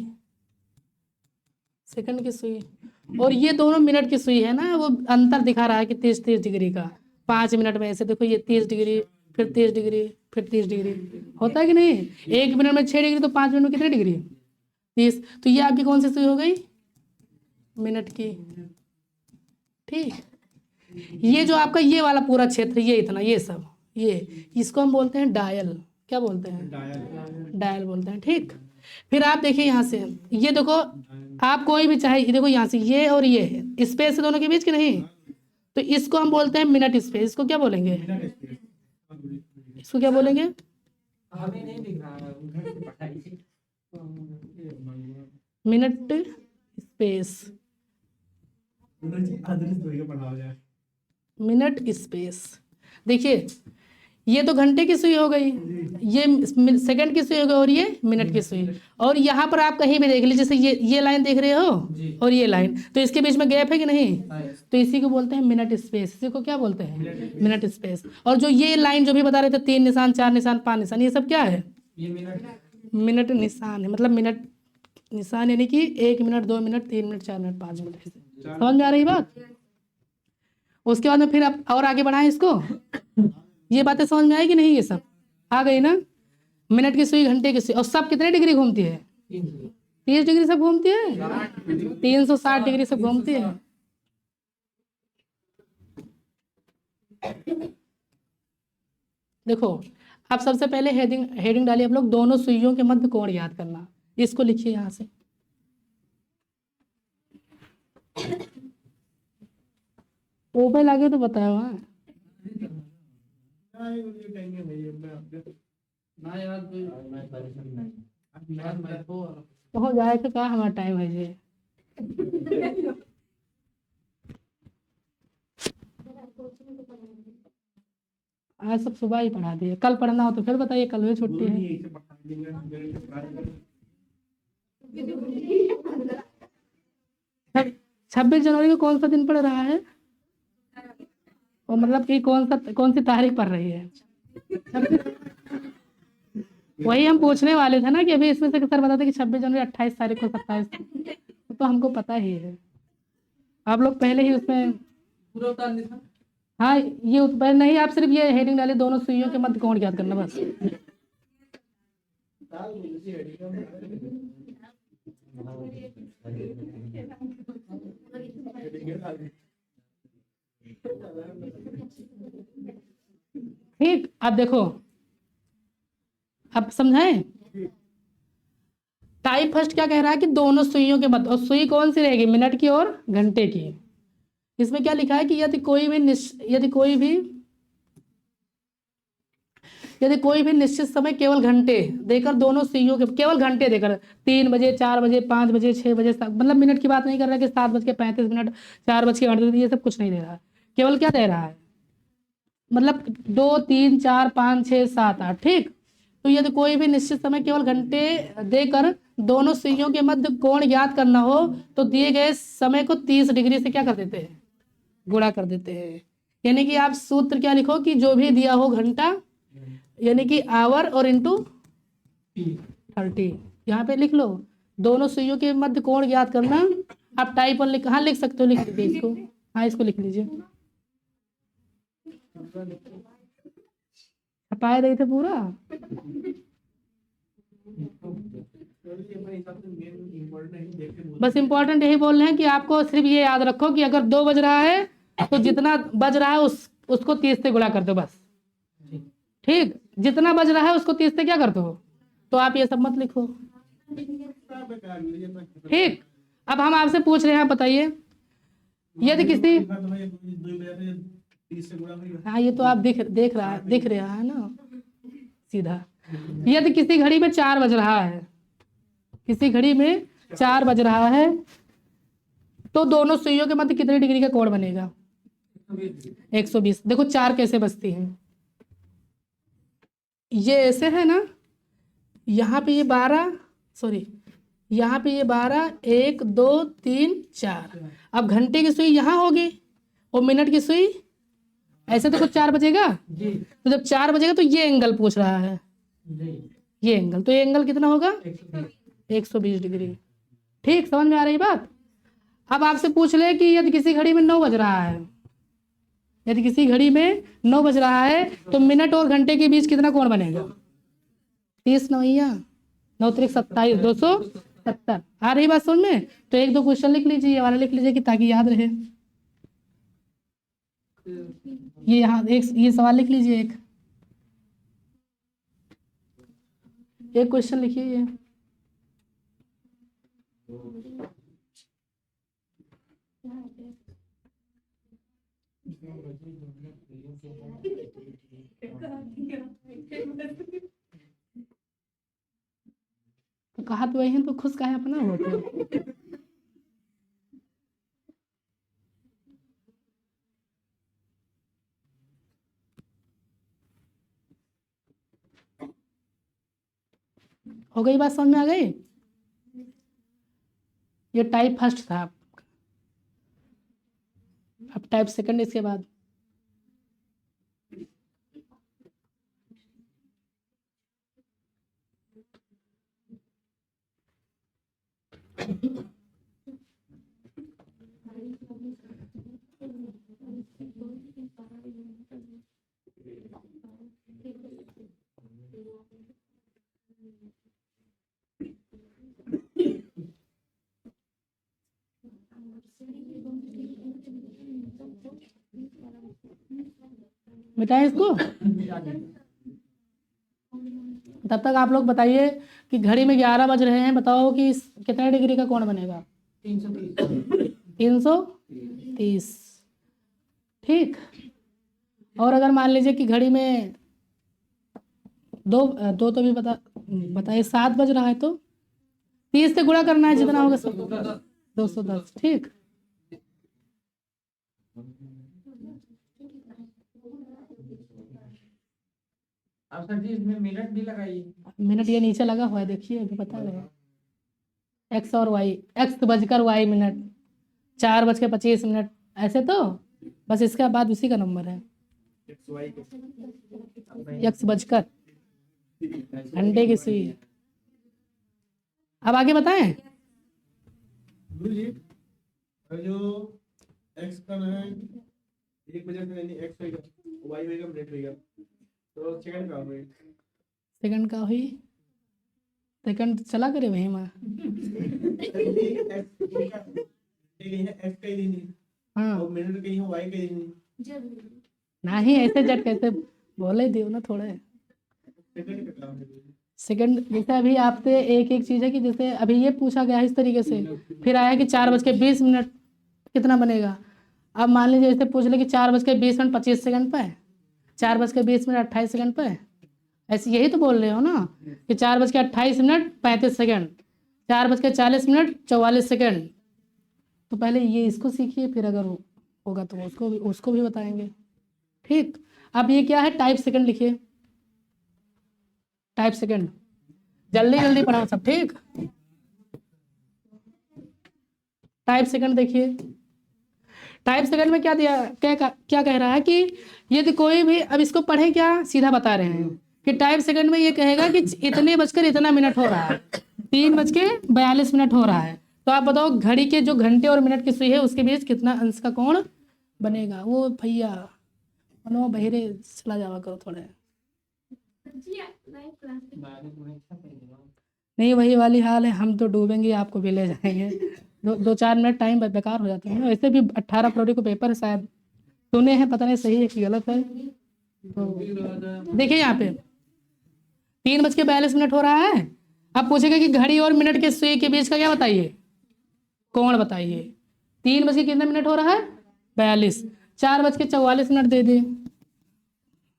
सेकंड की सुई, और ये दोनों मिनट की सुई है ना, वो अंतर दिखा रहा है कि 30 डिग्री का। 5 मिनट में ऐसे देखो, ये 30 डिग्री, फिर 30 डिग्री, फिर 30 डिग्री, होता है कि नहीं? 1 मिनट में 6 डिग्री, तो 5 मिनट में कितनी डिग्री? 30। तो ये आपकी कौन सी सुई हो गई? मिनट की। ठीक, ये जो आपका ये वाला पूरा क्षेत्र, ये इतना, ये सब, ये इसको हम बोलते हैं डायल। क्या बोलते हैं? डायल बोलते हैं। ठीक, फिर आप देखिए यहाँ से, ये देखो, आप कोई भी चाहे, ये देखो यहाँ से ये और ये है, स्पेस है दोनों के बीच की नहीं, तो इसको हम बोलते हैं मिनट स्पेस। इसको क्या बोलेंगे? इसको क्या बोलेंगे? हमें नहीं दिख रहा है, उधर से पढ़ाई। Minute space, minute space. देखिए, ये तो घंटे की सुई हो गई, ये सेकंड की सुई हो गई, और ये मिनट की सुई। और यहाँ पर आप कहीं भी देख लीजिए, जैसे ये लाइन देख रहे हो और ये लाइन, तो इसके बीच में गैप है कि नहीं? तो इसी को बोलते हैं मिनट स्पेस। इसी को क्या बोलते हैं? Minute space. और जो ये लाइन जो भी बता रहे थे, 3 निशान, 4 निशान, 5 निशान, ये सब क्या है? ये मिनट, मिनट निशान है। मतलब मिनट निशान यानी कि 1 minute, 2 minute, 3 minute, 4 minute, 5 minute, ऐसे। समझ में आ रही बात? उसके बाद में फिर आप और आगे बढ़ाएं इसको, ये बातें समझ में आई कि नहीं? ये सब आ गई ना? मिनट की सुई, घंटे की सुई, और सब कितने डिग्री घूमती है? 30 डिग्री सब घूमती है, 360 डिग्री सब घूमती है। देखो, आप सबसे पहले हेडिंग डालिए आप लोग, दोनों सुइयों के मध्य कोण याद करना। इसको लिखिए यहाँ से, ऊपर लागे तो बताया वहाँ। हो जाए तो क्या हमारा टाइम है ये। आज सब सुबह ही पढ़ा दिए, कल पढ़ना हो तो फिर बताइए, कल भी छुट्टी है। 26 जनवरी को कौन सा दिन पड़ रहा है? और मतलब कि कौन सी तारीख पड़ रही है? वही हम पूछने वाले थे ना कि अभी इसमें से सर बताते कि 26 जनवरी, 28 तारीख को, 27, तो हमको पता ही है। आप लोग पहले ही उसमें पूरा उतार नहीं था। हाँ, ये उत्तर नहीं, आप सिर्फ ये हेडिंग डालिए, दोनों सुइयों के मध्य कोण याद करना बस। ठीक, अब देखो, अब समझाएं। टाइप फर्स्ट क्या कह रहा है कि दोनों सुइयों के मध्य, और सुई कौन सी रहेगी? मिनट की और घंटे की। इसमें क्या लिखा है कि यदि कोई भी निश्चित समय केवल घंटे देकर, दोनों सुइयों के केवल घंटे देकर, 3 बजे, 4 बजे, 5 बजे, 6 बजे, मतलब मिनट की बात नहीं कर रहा है कि 7:35, 4:38, ये सब कुछ नहीं दे रहा है। केवल क्या दे रहा है? मतलब 2, 3, 4, 5, 6, 7, 8। ठीक, तो यदि कोई भी निश्चित समय केवल घंटे देकर दोनों सुइयों के मध्य कोण ज्ञात करना हो, तो दिए गए समय को 30 डिग्री से क्या कर देते हैं? गुणा कर देते हैं। यानी कि आप सूत्र क्या लिखो कि जो भी दिया हो घंटा, यानी कि आवर और इंटू 30, यहाँ पे लिख लो। दोनों सुइयों के मध्य कोण ज्ञात करना। आप टाइप और हाँ लिख सकते हो, लिख लीजिए इसको। हाँ, इसको लिख लीजिए। छपाए रहे थे पूरा। बस इम्पोर्टेंट यही बोल रहे हैं कि आपको सिर्फ ये याद रखो कि अगर 2 बज रहा है तो जितना बज रहा है उसको 30 से गुणा कर दो बस। ठीक, जितना बज रहा है उसको 30 से क्या कर दो। तो आप ये सब मत लिखो। ठीक, अब हम आपसे पूछ रहे हैं, बताइए, यदि किसी, हाँ ये तो आप दिख रहा है ना सीधा। यदि किसी घड़ी में 4 बज रहा है, किसी घड़ी में 4 बज रहा है, तो दोनों सुइयों के मध्य कितने डिग्री का कोण बनेगा? 120। देखो 4 कैसे बजती हैं, ये ऐसे है ना, यहाँ पे ये 12, सॉरी यहाँ पे ये 12, 1, 2, 3, 4। अब घंटे की सुई यहाँ होगी और मिनट की सुई ऐसे, तो कुछ 4 बजेगा। तो जब 4 बजेगा तो ये एंगल पूछ रहा है, ये एंगल, तो ये एंगल कितना होगा? 120 डिग्री। ठीक, समझ में आ रही बात? अब आपसे पूछ ले कि यदि किसी घड़ी में 9 बज रहा है, यदि किसी घड़ी में 9 बज रहा है तो मिनट और घंटे के बीच कितना कोण बनेगा? 30 नवैया 9 त्रिक 27 270। आ रही बात समझ में? तो एक दो क्वेश्चन लिख लीजिए, ये वाला लिख लीजिए कि ताकि याद रहे। ये यहाँ एक ये सवाल लिख लीजिए, एक क्वेश्चन लिखिए ये। तो कहा तो वही है, तो खुश काहे अपना होते? हो गई बात, समझ में आ गई? ये टाइप फर्स्ट था, अब टाइप सेकंड इसके बाद। मिटाएं इसको। तब तक आप लोग बताइए कि घड़ी में 11 बज रहे हैं, बताओ कि कितने डिग्री का कोण बनेगा? 330। ठीक। और अगर मान लीजिए कि घड़ी में दो दो तो भी बताइए 7 बज रहा है तो 30 से गुणा करना है, जितना होगा 210। ठीक। अब सर जी इसमें मिनट भी लगाइए। मिनट ये नीचे लगा हुआ है, देखिए अभी पता लगा। एक्स और वाई, एक्स बजकर वाई मिनट, 4:25, ऐसे तो बस इसके बाद उसी का नंबर है, एक्स बजकर घंटे की सुई। अब आगे बताएं। जो एक्स का है 1 बजे से यानी एक्स होगा, वाई होगा, मिनट होगा, तो सेकंड का होगा। सेकंड का हुई, सेकंड चला करे वही माँ। एक्स का ही नहीं, हाँ और मिनट कहीं वाई का ही नहीं। नहीं, ऐसे जट कैसे बोले दियो ना थोड़ा। सेकंड का काम है। सेकंड जैसे अभी आपसे एक एक चीज़ है कि जैसे अभी ये पूछा गया है इस तरीके से, फिर आया कि 4:20 कितना बनेगा। अब मान लीजिए ऐसे पूछ ले कि 4:20 25 पे, 4:20 28 पे, ऐसे यही तो बोल रहे हो ना कि 4:28 35 4:40 44। तो पहले ये इसको सीखिए, फिर अगर होगा तो उसको भी बताएंगे। ठीक। अब ये क्या है? टाइप सेकंड लिखिए, टाइप सेकंड। जल्दी जल्दी पढ़ाओ सब। ठीक। टाइप सेकंड देखिए, टाइप सेकंड में क्या दिया, क्या कह रहा है कि यदि कोई भी, अब इसको पढ़े क्या सीधा बता रहे हैं कि टाइप सेकंड में ये कहेगा कि इतने बजकर इतना मिनट हो रहा है, 3:42 हो रहा है, तो आप बताओ घड़ी के जो घंटे और मिनट की सुई है उसके बीच कितना अंश का कोण बनेगा। वो भैया मनो बहिरे चला जावा करो थोड़े। नहीं वही वाली हाल है, हम तो डूबेंगे आपको भी ले जाएंगे। 2-4 मिनट टाइम बेकार हो जाता है। वैसे भी 18 फरवरी को पेपर है, शायद सुने हैं, पता नहीं सही है कि गलत है। तो देखिए यहाँ पे 3:42 हो रहा है। अब पूछेगा कि घड़ी और मिनट के सुई के बीच का क्या बताइए, कोण बताइए। 3 बज के कितना मिनट हो रहा है? 42। 4:44 दे दे,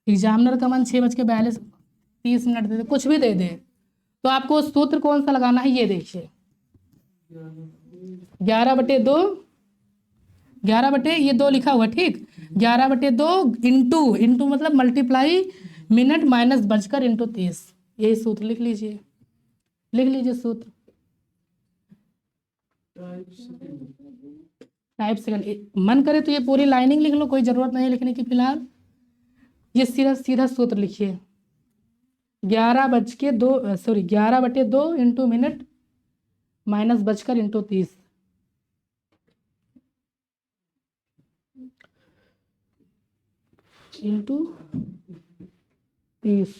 एग्जामिनर का मन 6:42 30 दे दे, कुछ भी दे दे, तो आपको सूत्र कौन सा लगाना है ये देखिए। 11/2, 11 ये 2 लिखा हुआ। ठीक। 11/2 इंटू मतलब मल्टीप्लाई मिनट माइनस बजकर इंटू 30। यही सूत्र लिख लीजिए, लिख लीजिए सूत्र। टाइप सेकंड मन करे तो ये पूरी लाइनिंग लिख लो, कोई जरूरत नहीं लिखने की फिलहाल। ये सीधा सीधा सूत्र लिखिए, 11/2 इंटू मिनट माइनस बजकर इंटू 30। इंटू 30।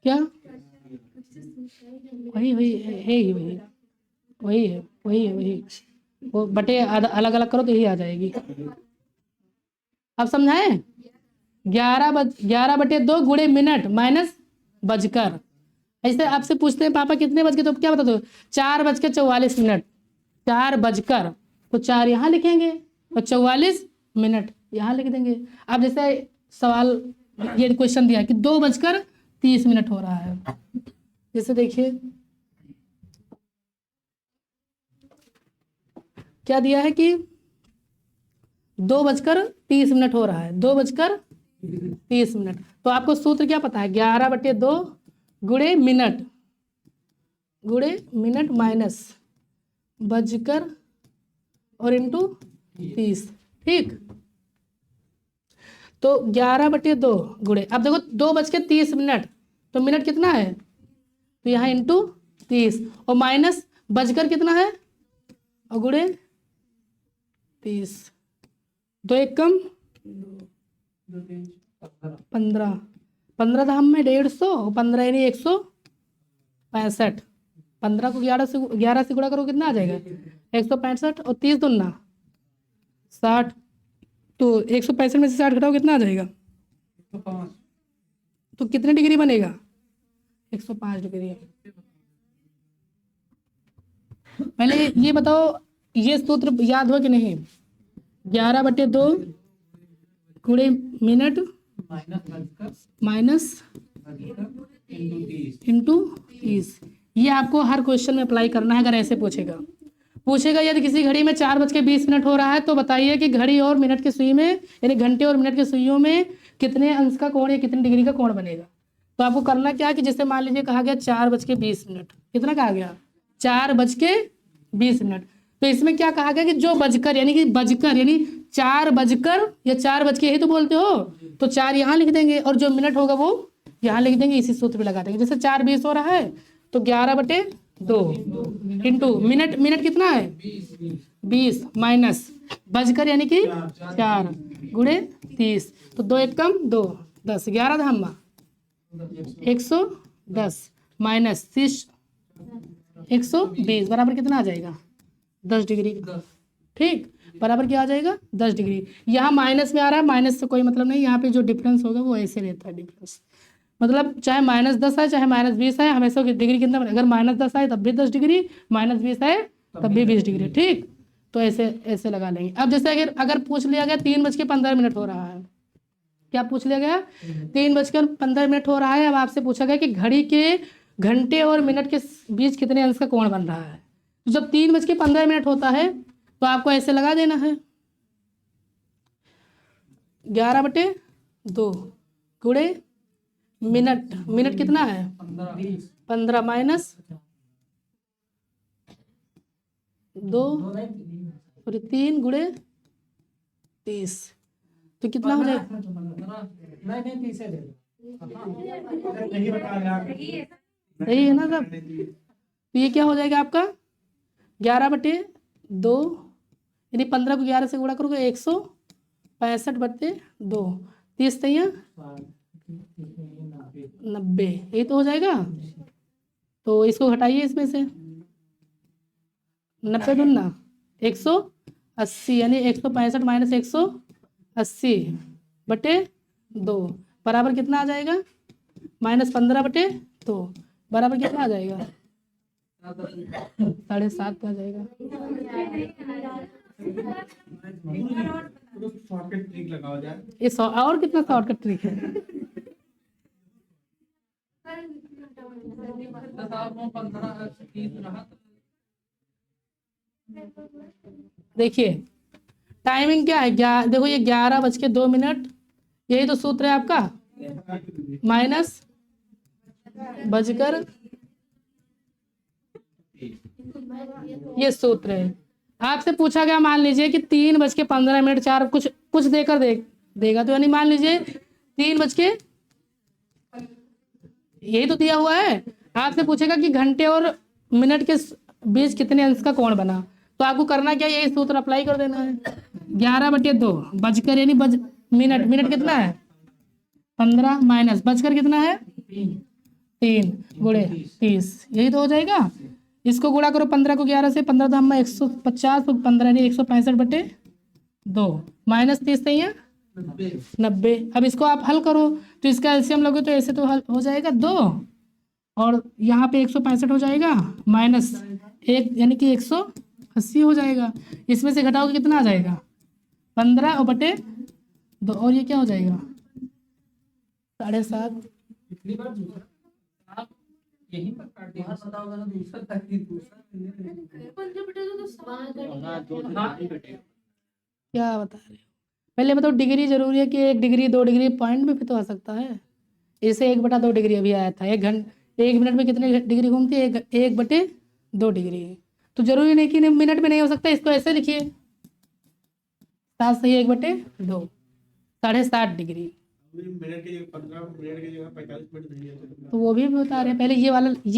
क्या वही वही है ही वही वही है वही है वही। वो बटे अलग अलग करो तो यही आ जाएगी। अब समझाएं? 11/2 गुणे मिनट माइनस बजकर। ऐसे आपसे पूछते हैं पापा कितने बज के, तो क्या बता दो 4:44। 4 बजकर तो 4 यहाँ लिखेंगे और 44 मिनट यहाँ लिख देंगे। अब जैसे सवाल ये क्वेश्चन दिया कि 2:30 हो रहा है। जैसे देखिए क्या दिया है कि 2:30 हो रहा है। 2:30 तो आपको सूत्र क्या पता है? 11/2 गुणे मिनट माइनस बजकर और इंटू 30। ठीक, तो 11/2 गुणे, अब देखो 2:30 तो मिनट कितना है? तो यहाँ इंटू 30 और माइनस बजकर कितना है और गुणे 30। 2 1 कम 15। 15 धाम में 150 और 15 यानी 165। 15 को 11 से गुणा करो कितना आ जाएगा? 165 और 30 दूना 60। तो 165 में से 60 घटाओ कितना आ जाएगा? तो कितने डिग्री बनेगा? 105 डिग्री। पहले ये बताओ ये सूत्र याद हो कि नहीं? 11/2 गुणे मिनट माइनस इंटू 30। ये आपको हर क्वेश्चन में अप्लाई करना है। अगर ऐसे पूछेगा यदि किसी घड़ी में 4:20 हो रहा है तो बताइए कि घड़ी और मिनट की सुई में यानी घंटे और मिनट की सुइयों में कितने अंश का कोण या कितनी डिग्री का कोण बनेगा। तो आपको करना क्या है कि जैसे मान लीजिए कहा गया 4:20, कितना कहा गया? 4:20। तो इसमें क्या कहा गया कि जो बजकर यानी 4 बजकर या 4 बज के यही तो बोलते हो, तो 4 यहाँ लिख देंगे और जो मिनट होगा वो यहाँ लिख देंगे। इसी सूत्र पे लगा देंगे। जैसे 4:20 हो रहा है तो 11/2 इंटू मिनट कितना है? 20 माइनस बजकर यानी कि 4 गुणे 30। तो 2 1 कम 2 10 11 धामा 110 माइनस 30 120 बराबर कितना आ जाएगा? 10 डिग्री। ठीक, बराबर क्या आ जाएगा? 10 डिग्री। यहाँ माइनस में आ रहा है, माइनस से कोई मतलब नहीं। यहाँ पे जो डिफरेंस होगा वो ऐसे रहता है डिफरेंस, मतलब चाहे -10 आए चाहे -20 आए हमेशा डिग्री कितना बने? अगर -10 आए तब भी 10 डिग्री, -20 आए तब भी 20 डिग्री। ठीक, तो ऐसे लगा लेंगे। अब जैसे अगर पूछ लिया गया 3:15 हो रहा है, क्या पूछ लिया गया? 3:15 हो रहा है। अब आपसे पूछा गया कि घड़ी के घंटे और मिनट के बीच कितने अंश का कोण बन रहा है। तो जब 3:15 होता है तो आपको ऐसे लगा देना है 11/2 गुणे मिनट कितना है? 15 माइनस 2 और 3 गुणे 30। तो कितना हो जाएगा? सही है ना सब? तो ये क्या हो जाएगा आपका? 11/2 यानी 15 को 11 से गुणा करोगे 165/2 30 तैया 90, यही तो हो जाएगा। तो इसको घटाइए इसमें से 90 दूना 180 यानी 165 माइनस 180/2 बराबर कितना आ जाएगा? -15/2 बराबर कितना आ जाएगा? 7.5 आ जाएगा। शॉर्टकट ट्रिक लगाओ जाए। ये और कितना शॉर्टकट ट्रिक है? देखिए टाइमिंग क्या है? देखो ये 11:02, यही तो सूत्र है आपका। माइनस बजकर ये सूत्र है। आपसे पूछा गया, मान लीजिए कि 3:15 4 कुछ कुछ देकर देगा, तो यानी मान लीजिए 3 यही तो दिया हुआ है। आपसे पूछेगा कि घंटे और मिनट के बीच कितने अंश का कोण बना, तो आपको करना क्या है, यही सूत्र अप्लाई कर देना है। 11/2 बजकर यानी मिनट, मिनट कितना है 15 माइनस बजकर कितना है 3 गुणे 30, यही तो हो जाएगा। इसको गुणा करो 15 को 11 से, 15 तो हम 150, 15 यानी 165/2 माइनस 30 नहीं है 90। अब इसको आप हल करो तो इसका एलसीएम लोगे तो ऐसे तो हल हो जाएगा 2, और यहाँ पे 165 हो जाएगा माइनस 1 यानी कि 180 हो जाएगा। इसमें से घटाओगे कितना आ जाएगा 15/2, और ये क्या हो जाएगा 7.5। पिछली बार दूसरा आप यहीं पर काट दिया, वहाँ पता होगा ना दूसरा ताकि दूसरा क्या बता रहे हो, पहले बताओ डिग्री जरूरी है कि 1 डिग्री 2 डिग्री, पॉइंट में भी तो आ सकता है। इसे 1/2 डिग्री अभी आया था, 1 मिनट में कितने डिग्री घूमती है 1/2 डिग्री, तो जरूरी नहीं कि मिनट में नहीं हो सकता। इसको ऐसे लिखिए 7 सही 1/2 7.5 डिग्री, मिनट की जगह 15 मिनट की जगह 45 मिनट नहीं है तो वो भी बता रहे हैं। पहले ये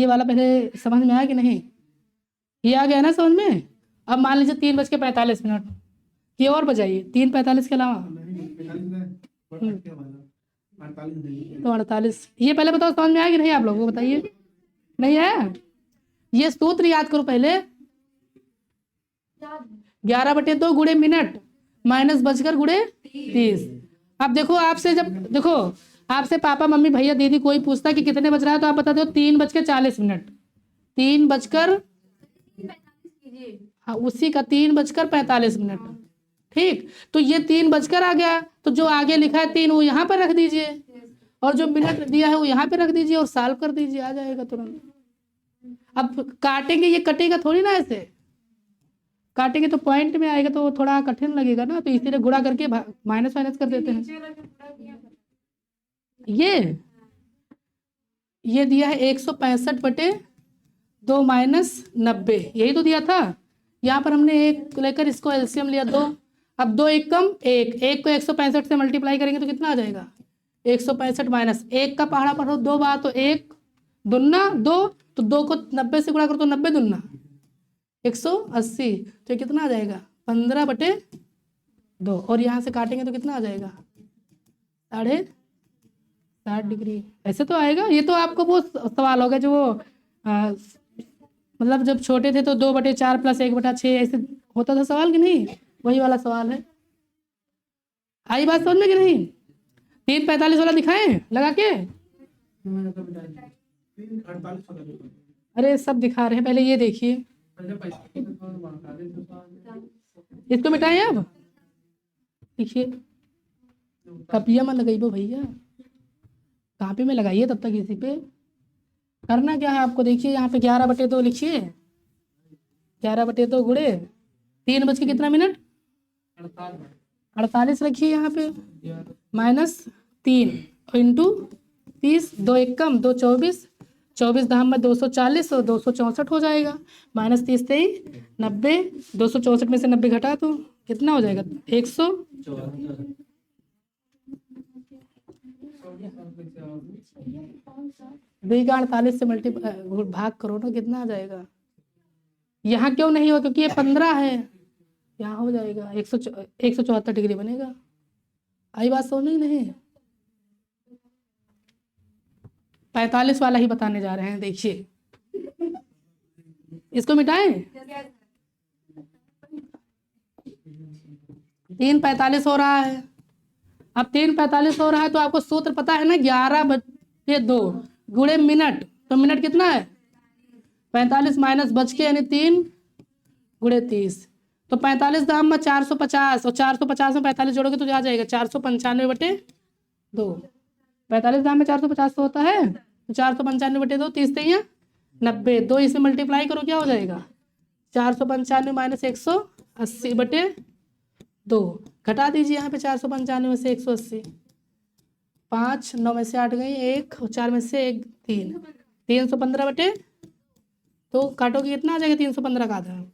वाला पहले समझ में आया कि नहीं, ये आ गया ना समझ में। अब मान लीजिए 3:45, ये और बजाइए 3:45 के अलावा 48 तो 48, ये पहले बताओ समझ में आया कि नहीं, आप लोगों को बताइए। नहीं है, ये सूत्र याद करो पहले, 11/2 गुणे मिनट माइनस बजकर गुणे 30। अब देखो आपसे आपसे पापा मम्मी भैया दीदी कोई पूछता कि कितने बज रहा है, तो आप बताते हो 3:40, 3 हाँ उसी का 3:45, ठीक। तो ये 3 बजकर आ गया, तो जो आगे लिखा है 3 वो यहाँ पर रख दीजिए, और जो मिनट दिया है वो यहाँ पे रख दीजिए और सॉल्व कर दीजिए, आ जाएगा तुरंत। अब काटेंगे, ये कटेगा थोड़ी ना, ऐसे काटेंगे तो पॉइंट में आएगा तो थोड़ा कठिन लगेगा ना, तो इसीलिए गुणा करके माइनस कर देते हैं। ये दिया है 165/2 माइनस 90, यही तो दिया था। यहाँ पर हमने 1 लेकर इसको एलसीएम लिया 2। अब 2 1 कम 1 को 165 से मल्टीप्लाई करेंगे तो कितना आ जाएगा 165 माइनस 1 का पहाड़ा पढ़ो 2 बार तो 1 दूना 2, तो 2 को 90 से गुणा करो तो 90 दूना 180, तो ये कितना आ जाएगा 15/2, और यहाँ से काटेंगे तो कितना आ जाएगा 60 डिग्री, ऐसे तो आएगा। ये तो आपको वो सवाल होगा जो वो मतलब जब छोटे थे तो 2/4 + 1/6 ऐसे होता था सवाल कि नहीं, वही वाला सवाल है। आई बात समझ में कि नहीं। 3:45 वाला दिखाएं लगा के, 48 अरे सब दिखा रहे हैं, पहले ये देखिए, इसको मिटाएं अब, देखिए कपिया मत लगाइबो भैया, कापी में लगाइए तब तक इसी पे। करना क्या है आपको, देखिए यहाँ पे 11/2 लिखिए, 11/2 गुणे 3 बज के कितना मिनट 48 रखिए यहाँ पे, माइनस 3 इंटू 30, 2 1 कम 2 24, 24 धाम में 240 और 264 हो जाएगा, माइनस 30 23 90, 264 में से 90 घटा तो कितना हो जाएगा 100। दुई का 48 से भाग करो ना, कितना आ जाएगा। यहाँ क्यों नहीं हो, क्योंकि ये 15 है, यहाँ हो जाएगा 174 डिग्री बनेगा। आई बात समझ में नहीं। 45 वाला ही बताने जा रहे हैं, देखिए इसको मिटाएं। 3:45 हो रहा है, अब 3:45 हो रहा है तो आपको सूत्र पता है ना, 11/2 गुणे मिनट, तो मिनट कितना है 45 माइनस बज के यानी 3 गुणे 30, तो 45 दाम में 450, और 450 में 45 जोड़ोगे तो आ जाएगा 495/2। 45 दाम में 450 होता है तो 495/2, 30 3 90, 2 इसे मल्टीप्लाई करो क्या हो जाएगा 495 माइनस 180/2, घटा दीजिए यहाँ पे 495 में से 180, 5 9 में से 8 गई 1 और 4 में से 1 3, 315/2 काटोगे कितना आ जाएगा 315 का आधा,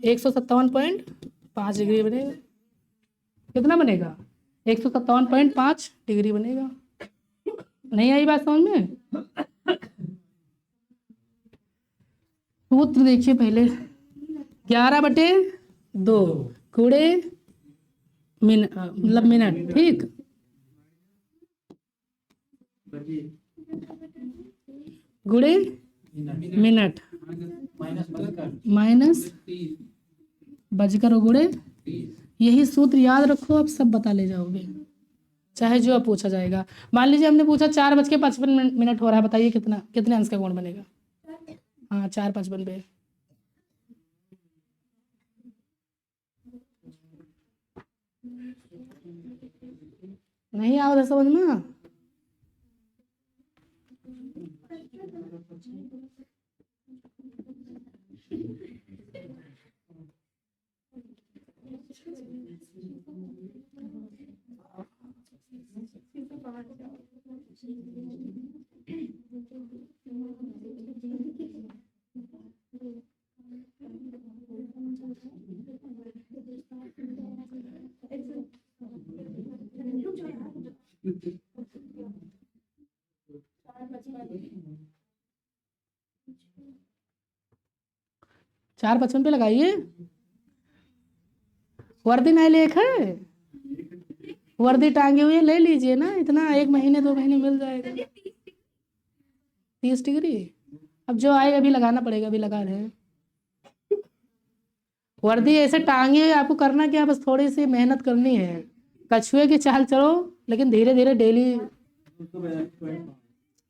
157.5 डिग्री बनेगा। कितना बनेगा? 157.5 डिग्री बनेगा। नहीं आई बात समझ में? सूत्र देखिए पहले, 11/2 गुणे मतलब मिनट, ठीक, गुणे मिनट माइनस बजकर गुणे, यही सूत्र याद रखो, आप सब बता ले जाओगे, चाहे जो अब पूछा जाएगा। मान लीजिए हमने पूछा 4:55 हो रहा है, बताइए कितना, कितने अंश का कोण बनेगा? हाँ 4:55 पे। नहीं आओ था समझ में? चार 55 पे लगाइए। वर्दी नहीं लेख है, वर्दी टांगी हुई है, ले लीजिए ना, इतना 1 महीने 2 महीने मिल जाएगा। 30 डिग्री, अब जो आए अभी लगाना पड़ेगा, अभी लगा रहे हैं। वर्दी ऐसे टांगी है, आपको करना क्या, बस थोड़ी सी मेहनत करनी है, कछुए की चाल चलो, लेकिन धीरे धीरे डेली।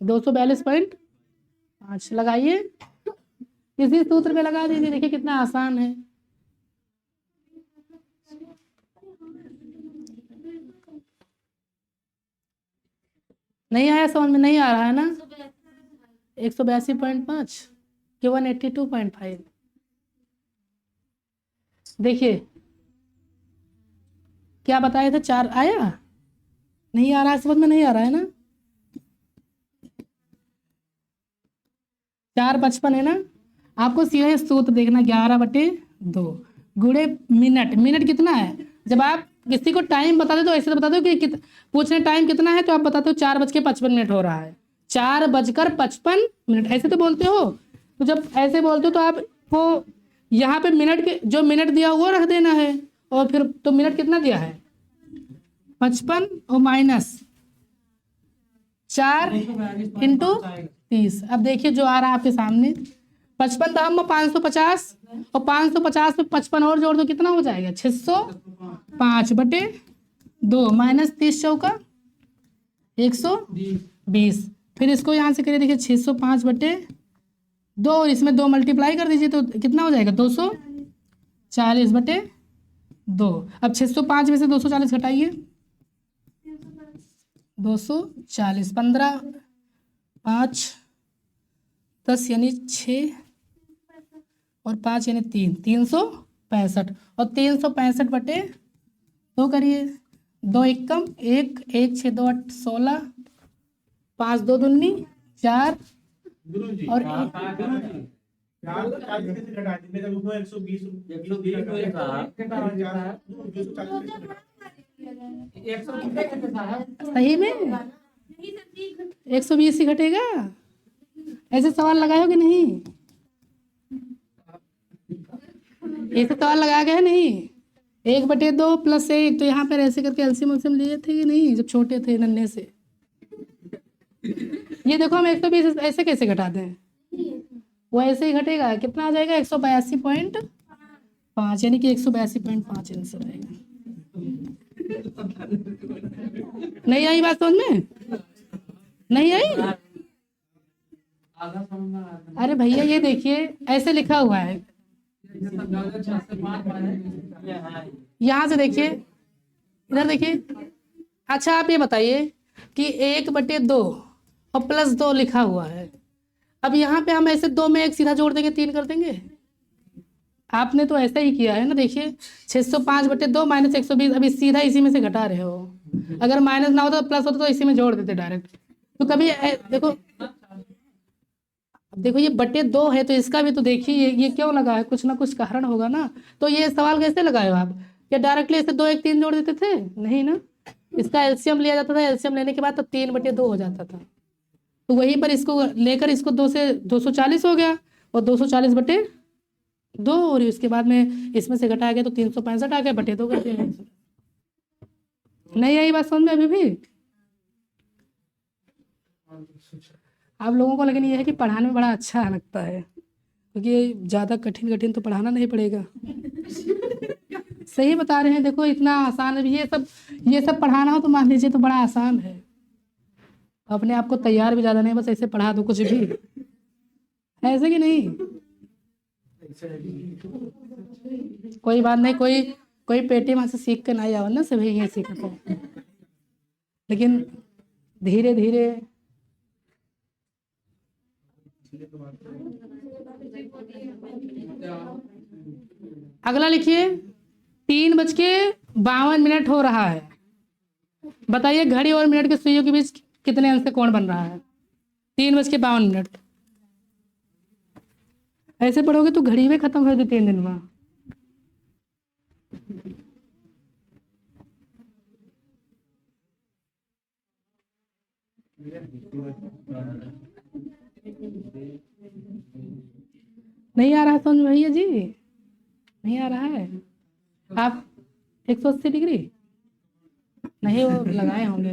242.5 लगाइए, इसी सूत्र में लगा दीजिए, देखिए कितना आसान है। नहीं आया समझ में? नहीं आ रहा है ना? 182.5 कि 182.5। देखिए क्या बताए थे, 4 आया? नहीं आ रहा है समझ में? नहीं आ रहा है ना? 4:55 है ना? आपको सीधे सूत्र देखना, 11/2 गुणे मिनट। मिनट कितना है? जब आप किसी को टाइम बताते तो ऐसे तो बताते हो कि पूछने टाइम कितना है, तो आप बताते हो 4:55 हो रहा है, 4:55, ऐसे तो बोलते हो। तो जब ऐसे बोलते हो तो आपको यहाँ पे मिनट के जो मिनट दिया हुआ रख देना है, और फिर तो मिनट कितना दिया है? 55 और माइनस 4 इंटू 30। अब देखिए जो आ रहा है आपके सामने, 55 दाम में 550, और 550 में 55 और जोड़ दो, कितना हो जाएगा? 605/2 माइनस 30 चौका 120। फिर इसको यहाँ से करिए, देखिए 605/2, और इसमें 2 मल्टीप्लाई कर दीजिए तो कितना हो जाएगा? 240/2। अब 605 में से 240 घटाइए, 240, 15, 5, 10 यानी 6 और 5 यानी 3, 365। और 365/2 करिए, 2 एकम 1, 1 6 2 8 16, 5 2 दूनी 4 और 1 सही में 120 ही घटेगा। ऐसे सवाल लगाए हो कि नहीं? ऐसे सवाल लगाया गया नहीं? 1/2 प्लस 1, तो यहाँ पर ऐसे करके एलसीएम उलसीएम लिए थे कि नहीं जब छोटे थे नन्हे से? ये देखो हम 120 ऐसे कैसे घटाते हैं, वो ऐसे ही घटेगा। कितना आ जाएगा? 182.5, यानी कि 182.5 आंसर आएगा। नहीं आई बात समझ में? नहीं आई? अरे भैया ये देखिए ऐसे लिखा हुआ है, यहाँ से देखिए, इधर देखिए। अच्छा आप ये बताइए कि 1/2 और प्लस 2 लिखा हुआ है, अब यहाँ पे हम ऐसे 2 में 1 सीधा जोड़ देंगे, 3 कर देंगे। आपने तो ऐसा ही किया है ना, देखिए 605/2 माइनस 120, अभी सीधा इसी में से घटा रहे हो। अगर माइनस ना होता तो प्लस होता तो इसी में जोड़ देते डायरेक्ट। तो कभी देखो अब देखो ये बटे 2 है तो इसका भी तो देखिए ये क्यों लगा है, कुछ ना कुछ कारण होगा ना। तो ये सवाल कैसे लगाए हो आप, क्या डायरेक्टली ऐसे 2 1 3 जोड़ देते थे, नहीं ना, इसका एलसीएम लिया जाता था, एलसीएम लेने के बाद तो 3/2 हो जाता था। तो वहीं पर इसको लेकर इसको 2 से 240 हो गया और 240/2, और उसके बाद में इसमें से घटाया गया तो 365 आ गया, बटे 2 कर दिया। नहीं आई बात समझ में अभी भी आप लोगों को? लेकिन ये है कि पढ़ाने में बड़ा अच्छा लगता है, क्योंकि ज़्यादा कठिन कठिन तो पढ़ाना नहीं पड़ेगा। सही बता रहे हैं, देखो इतना आसान है ये सब पढ़ाना हो तो मान लीजिए तो बड़ा आसान है। अपने आप को तैयार भी ज़्यादा नहीं, बस ऐसे पढ़ा दो कुछ भी, ऐसे कि नहीं। कोई बात नहीं, कोई पेटी वहाँ से सीख कर ना आया ना, सभी यहीं सीखा था, लेकिन धीरे धीरे। अगला लिखिए, 3:52 हो रहा है। बताइए घड़ी और मिनट के सुइयों के बीच कितने अंश से कोण बन रहा है? 3:52। ऐसे पढ़ोगे तो घड़ी में खत्म कर दी 3 दिन में। नहीं आ रहा समझ में भैया जी, नहीं आ रहा है। आप 180 डिग्री नहीं वो लगाए होंगे,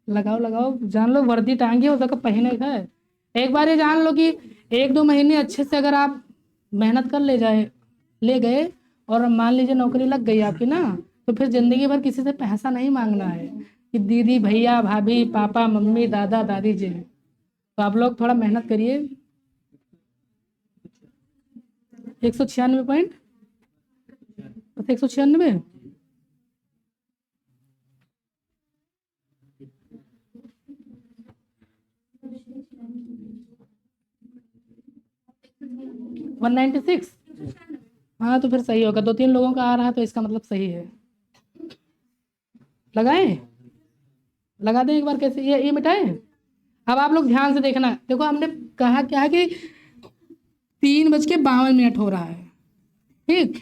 लगाओ जान लो, वर्दी टांगी हो तो पहने का है। एक बार ये जान लो कि 1-2 महीने अच्छे से अगर आप मेहनत कर ले गए और मान लीजिए नौकरी लग गई आपकी ना, तो फिर जिंदगी भर किसी से पैसा नहीं मांगना है कि दीदी भैया भाभी पापा मम्मी दादा दादी जी। तो आप लोग थोड़ा मेहनत करिए। 196 पॉइंट, 196। वन 96। हाँ तो फिर सही होगा, 2-3 लोगों का आ रहा है तो इसका मतलब सही है। लगाएं, लगा दें एक बार, कैसे ये मिटाएं। अब आप लोग ध्यान से देखना, देखो हमने कहा क्या है कि 3:52 हो रहा है, ठीक।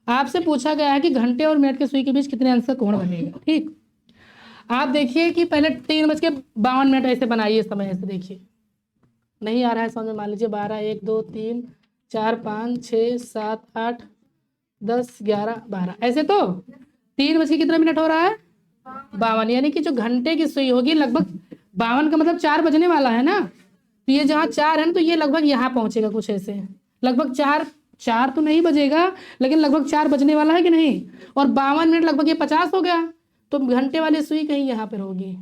आपसे पूछा गया है कि घंटे और मिनट के सुई के बीच कितने अंश का कोण बनेगा, ठीक। आप देखिए कि पहले 3:52 ऐसे बनाइए, समय ऐसे देखिए, नहीं आ रहा है समझ में, मान लीजिए 12 1 2 3 4 5 6 7 8 10 11 12 ऐसे, तो 3 कितना मिनट हो रहा है 52, यानी कि जो घंटे की सुई होगी लगभग 52 का मतलब 4 बजने वाला है ना। तो ये जहाँ 4 है ना, तो ये लगभग यहाँ पहुंचेगा कुछ ऐसे, लगभग 4 तो नहीं बजेगा लेकिन लगभग 4 बजने वाला है कि नहीं। और 52 मिनट लगभग ये 50 हो गया, तो घंटे वाली सुई कहीं यहाँ पर होगी,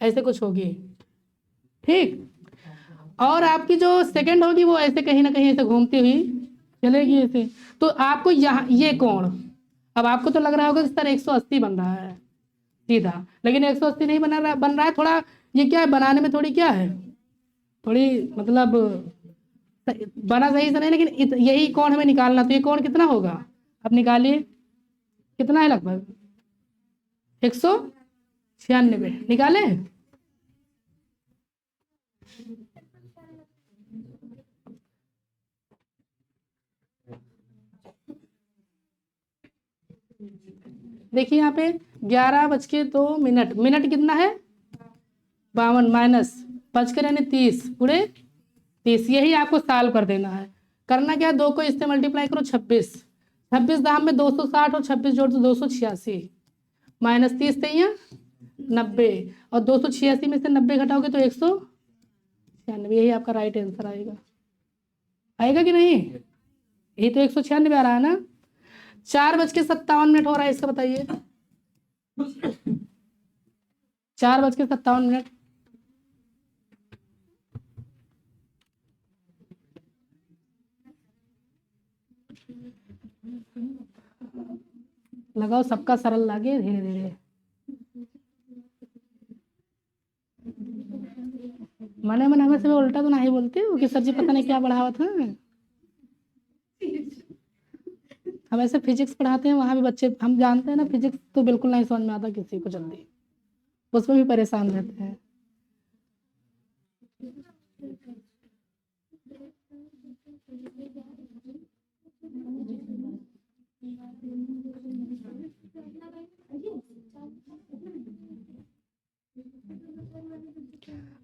ऐसे कुछ होगी, ठीक। और आपकी जो सेकंड होगी वो ऐसे कहीं ना कहीं ऐसे घूमती हुई चलेगी ऐसे। तो आपको यहाँ ये कोण, अब आपको तो लग रहा होगा कि सर 180 बन रहा है सीधा, लेकिन 180 नहीं बन रहा है, थोड़ा ये क्या है बनाने में, थोड़ी क्या है, थोड़ी मतलब बना सही से नहीं, लेकिन यही कोण हमें निकालना। तो ये कोण कितना होगा, अब निकालिए, कितना है लगभग 196 निकाले। देखिए यहाँ पे 11:02 मिनट कितना है 52 माइनस 5 यानी 30 पूरे 30, यही आपको सॉल्व कर देना है। करना क्या है, 2 को इससे मल्टीप्लाई करो 26 दाम में 260 और 26 जोड़ तो 286 माइनस 30 से यहाँ 90 और 286 में से 90 घटाओगे तो 196, यही आपका राइट आंसर आएगा। आएगा कि नहीं, यही तो 196 आ रहा है ना। 4:57 हो रहा है इसका, बताइए 4:57। लगाओ, सबका सरल लागे धीरे धीरे। मने मन हमें से उल्टा तो नहीं बोलते हो कि सर जी पता नहीं क्या पढ़ावा था। हम ऐसे फिजिक्स पढ़ाते हैं, वहां भी बच्चे, हम जानते हैं ना फिजिक्स तो बिल्कुल नहीं समझ में आता किसी को जल्दी, उसमें भी परेशान रहते हैं।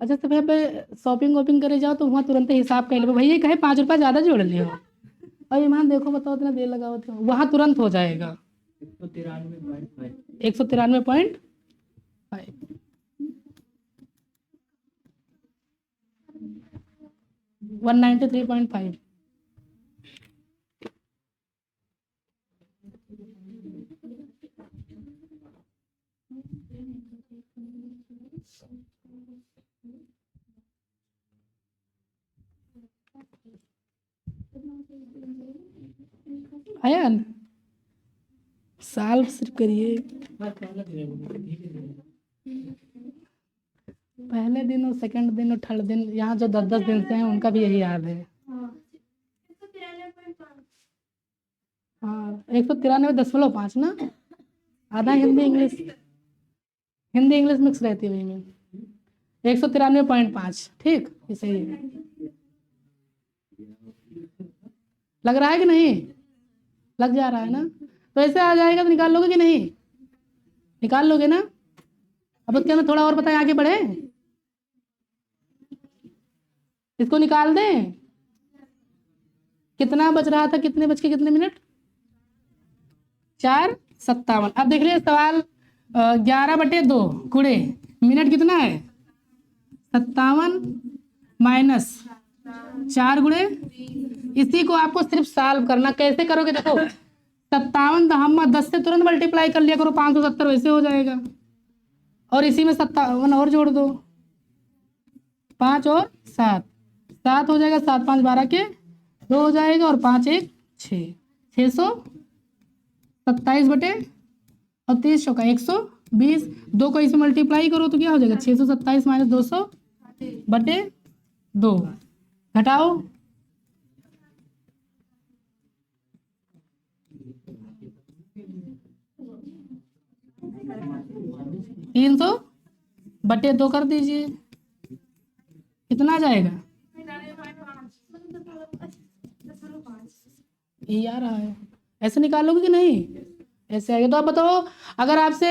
जैसे भैया पे शॉपिंग वॉपिंग करे जाओ तो वहाँ तुरंत हिसाब कर लो, भैया कहे 5 रुपया ज़्यादा जोड़ लियो, और ईमान देखो बताओ इतना देर लगा होते हो, वहाँ तुरंत हो जाएगा 193.5 193.5 193.5 आया ना? साल सिर्फ करिए, पहले दिन और सेकंड दिन और थर्ड दिन, यहाँ जो 10-10 दिन से हैं उनका भी यही हाल है। हाँ 193.5 ना, आधा हिंदी इंग्लिश मिक्स रहती है वही में। 193.5 ठीक, ये सही है। लग रहा है कि नहीं? लग जा रहा है ना? तो ऐसे आ जाएगा तो निकाल लोगे कि नहीं? निकाल लोगे ना? अब उसके अंदर थोड़ा और बताएं, आगे बढ़े, इसको निकाल दें। कितना बच रहा था, कितने बज के कितने मिनट? 4:57। अब देख लीजिए सवाल 11/2 गुणे मिनट कितना है 57 माइनस 4 गुणे, इसी को आपको सिर्फ सॉल्व करना। कैसे करोगे देखो, 57 10 से तुरंत मल्टीप्लाई कर लिया करो, 570 वैसे हो जाएगा, और इसी में 57 और जोड़ दो, 5 और 7 7 हो जाएगा, 7 5 12 के 2 हो जाएगा, और 5 1 6 627 और 30 चौका 120, 2 को इसमें मल्टीप्लाई करो तो क्या हो जाएगा 627 माइनस 200/2, घटाओ 300/2 कर दीजिए, कितना आ जाएगा? ये आ रहा है, ऐसे निकालोगे कि नहीं? ऐसे आएगा। तो आप बताओ, अगर आपसे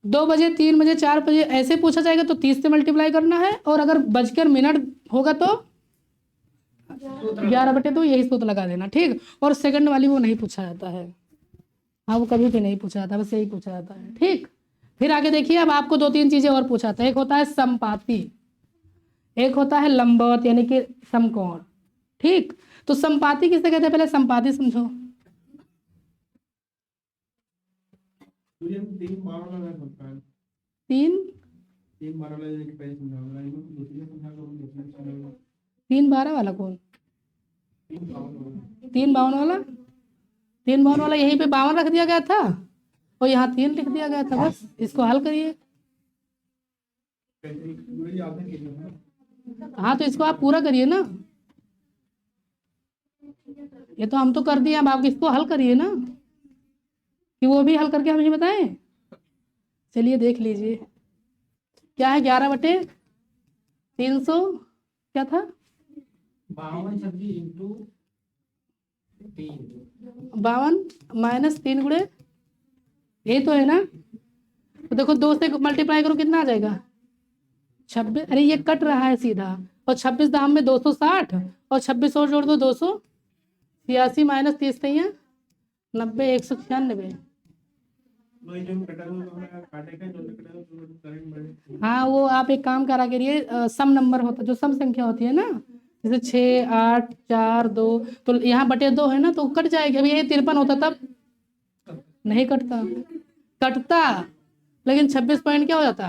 2 बजे 3 बजे 4 बजे ऐसे पूछा जाएगा तो 30 से मल्टीप्लाई करना है, और अगर बजकर मिनट होगा तो 11/2 यही सूत्र लगा देना, ठीक। और सेकंड वाली वो नहीं पूछा जाता है, हाँ वो कभी भी नहीं पूछा जाता, बस यही पूछा जाता है, ठीक। फिर आगे देखिए, अब आपको 2-3 चीजें और पूछा जाता है। एक होता है समपाती, एक होता है लंबवत यानी कि समकोण, ठीक। तो समपाती किसे कहते हैं, पहले समपाती समझो। तुझे 3 12 लगा सकता है, 3 12 लगा के पहले समझाऊंगा, इनको दूसरी समझा करूंगा, दूसरी समझाऊंगा। 3 12 वाला कौन? 3 52 3 52 वाला, 3 52 वाला यहीं पे 52 रख दिया गया था, और यहाँ 3 लिख दिया गया था, बस इसको हल करिए। कैसे पूरी याद है कि हाँ तो इसको आप पूरा करिए ना, ये तो हम तो कर दिए, अब आप इसको हल करिए ना, कि वो भी हल करके हमें बताएं। चलिए देख लीजिए क्या है, 11/300 क्या था, 52 छब्बीस इंटू 3 52 माइनस 3 गुणे, यही तो है ना। तो देखो 2 से मल्टीप्लाई करो कितना आ जाएगा 26, अरे ये कट रहा है सीधा, और 26 दाम में 260, और 26 और जोड़ दो 286 माइनस 30 90 196। वही जो कटा हुआ काटेगा, जो कटा हुआ तो करेंगे बड़े। हाँ वो आप एक काम करा करिए, सम नंबर होता जो सम संख्या होती है ना, जैसे 6 8 4 2, तो यहाँ बटे 2 है ना, तो कट जाएगी। अभी ये 53 होता तब नहीं कटता, लेकिन 26 पॉइंट क्या हो जाता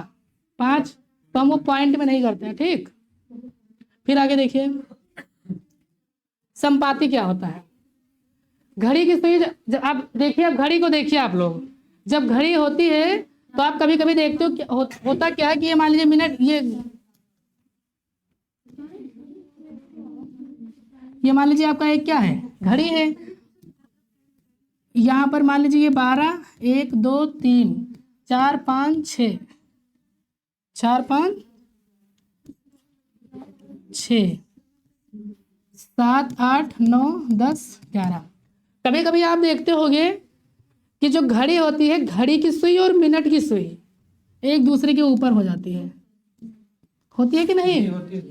5, तो हम वो पॉइंट में नहीं करते हैं, ठीक। फिर आगे देखिए, समपाती क्या होता है। घड़ी की सुई, आप देखिए, अब घड़ी को देखिए आप लोग, जब घड़ी होती है तो आप कभी कभी देखते हो होता क्या है कि ये मान लीजिए मिनट, ये मान लीजिए आपका एक क्या है घड़ी है, यहाँ पर मान लीजिए ये 12 1 2 3 4 5 6 4 5 6 7 8 9 10 11। कभी कभी आप देखते होंगे कि जो घड़ी होती है, घड़ी की सुई और मिनट की सुई एक दूसरे के ऊपर हो जाती है, होती है कि नहीं? होती है।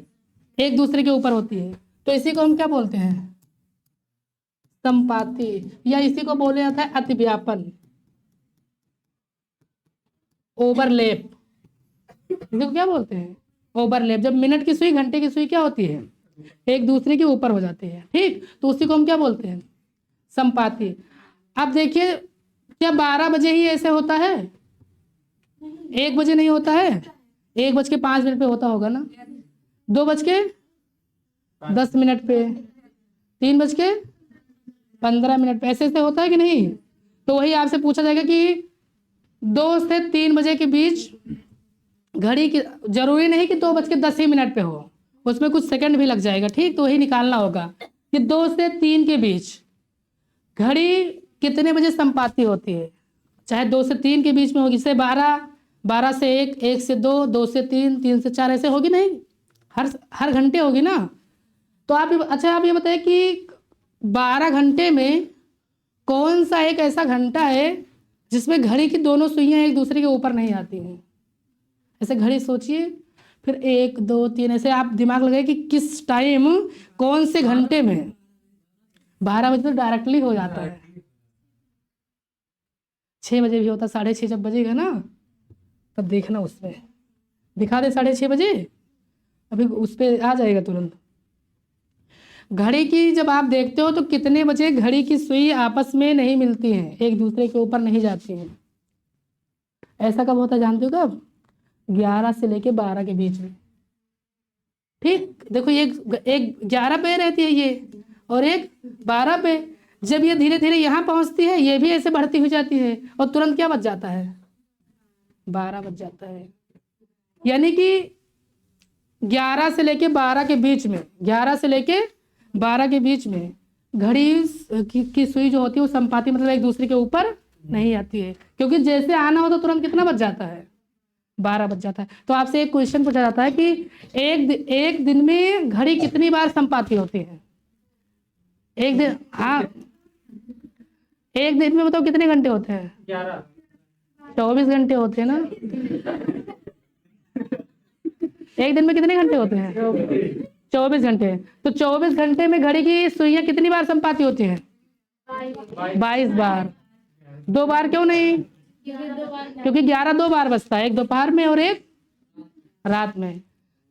एक दूसरे के ऊपर होती है। तो इसी को हम क्या बोलते हैं? संपाती, या इसी को बोला जाता है अतिव्यापन, ओवरलैप। इसको क्या बोलते हैं? ओवरलैप। जब मिनट की सुई घंटे की सुई क्या होती है? एक दूसरे के ऊपर हो जाती है, ठीक। तो उसी को हम क्या बोलते हैं? संपाती। अब देखिए, क्या 12 बजे ही ऐसे होता है? 1 बजे नहीं होता है? 1:05 पे होता होगा ना, 2:10 पे, 3:15 पे, ऐसे ऐसे होता है कि नहीं? तो वही आपसे पूछा जाएगा कि 2 से 3 बजे के बीच घड़ी की, जरूरी नहीं कि 2:10 पे हो, उसमें कुछ सेकंड भी लग जाएगा, ठीक। तो वही निकालना होगा कि 2 से 3 के बीच घड़ी कितने बजे संपाती होती है। चाहे 2 से 3 के बीच में होगी, जैसे 12, 12 से 1, 1 से 2, 2 से 3, 3 से 4, ऐसे होगी नहीं? हर घंटे होगी ना। तो आप ये बताइए कि 12 घंटे में कौन सा एक ऐसा घंटा है जिसमें घड़ी की दोनों सुइयां एक दूसरे के ऊपर नहीं आती हैं? ऐसे घड़ी सोचिए, फिर 1, 2, 3, ऐसे आप दिमाग लगाइए कि किस टाइम, कौन से घंटे में। 12 बजे तो डायरेक्टली हो जाता है, 6 बजे भी होता, 6:30 जब बजेगा ना, तब देखना उसमें दिखा दे 6:30 बजे, अभी उस पर आ जाएगा तुरंत। घड़ी की जब आप देखते हो तो कितने बजे घड़ी की सुई आपस में नहीं मिलती हैं, एक दूसरे के ऊपर नहीं जाती हैं। ऐसा कब होता है जानते हो कब? 11 से लेके 12 के बीच में, ठीक। देखो एक 11 पे रहती है ये, और एक 12 पे। जब ये धीरे धीरे यहाँ पहुँचती है, ये भी ऐसे बढ़ती हुई जाती है, और तुरंत क्या बज जाता है? 12 बज जाता है। यानी कि 11 से लेके 12 के बीच में, 11 से लेके 12 के बीच में घड़ी की सुई जो होती है वो संपाती, मतलब एक दूसरे के ऊपर नहीं आती है, क्योंकि जैसे आना हो तो तुरंत कितना बज जाता है? 12 बज जाता है। तो आपसे एक क्वेश्चन पूछा जाता है कि एक दिन में घड़ी कितनी बार संपाती होती है? एक दिन, हाँ, एक दिन में बताओ कितने घंटे होते हैं? 11। 24 घंटे होते हैं ना। एक दिन में कितने घंटे होते हैं? 24 घंटे। तो 24 घंटे में घड़ी की सुइयां कितनी बार संपाती होती हैं? 22 बार। 2 बार क्यों नहीं? क्योंकि 11 2 बार बजता है, एक दोपहर में और एक रात में।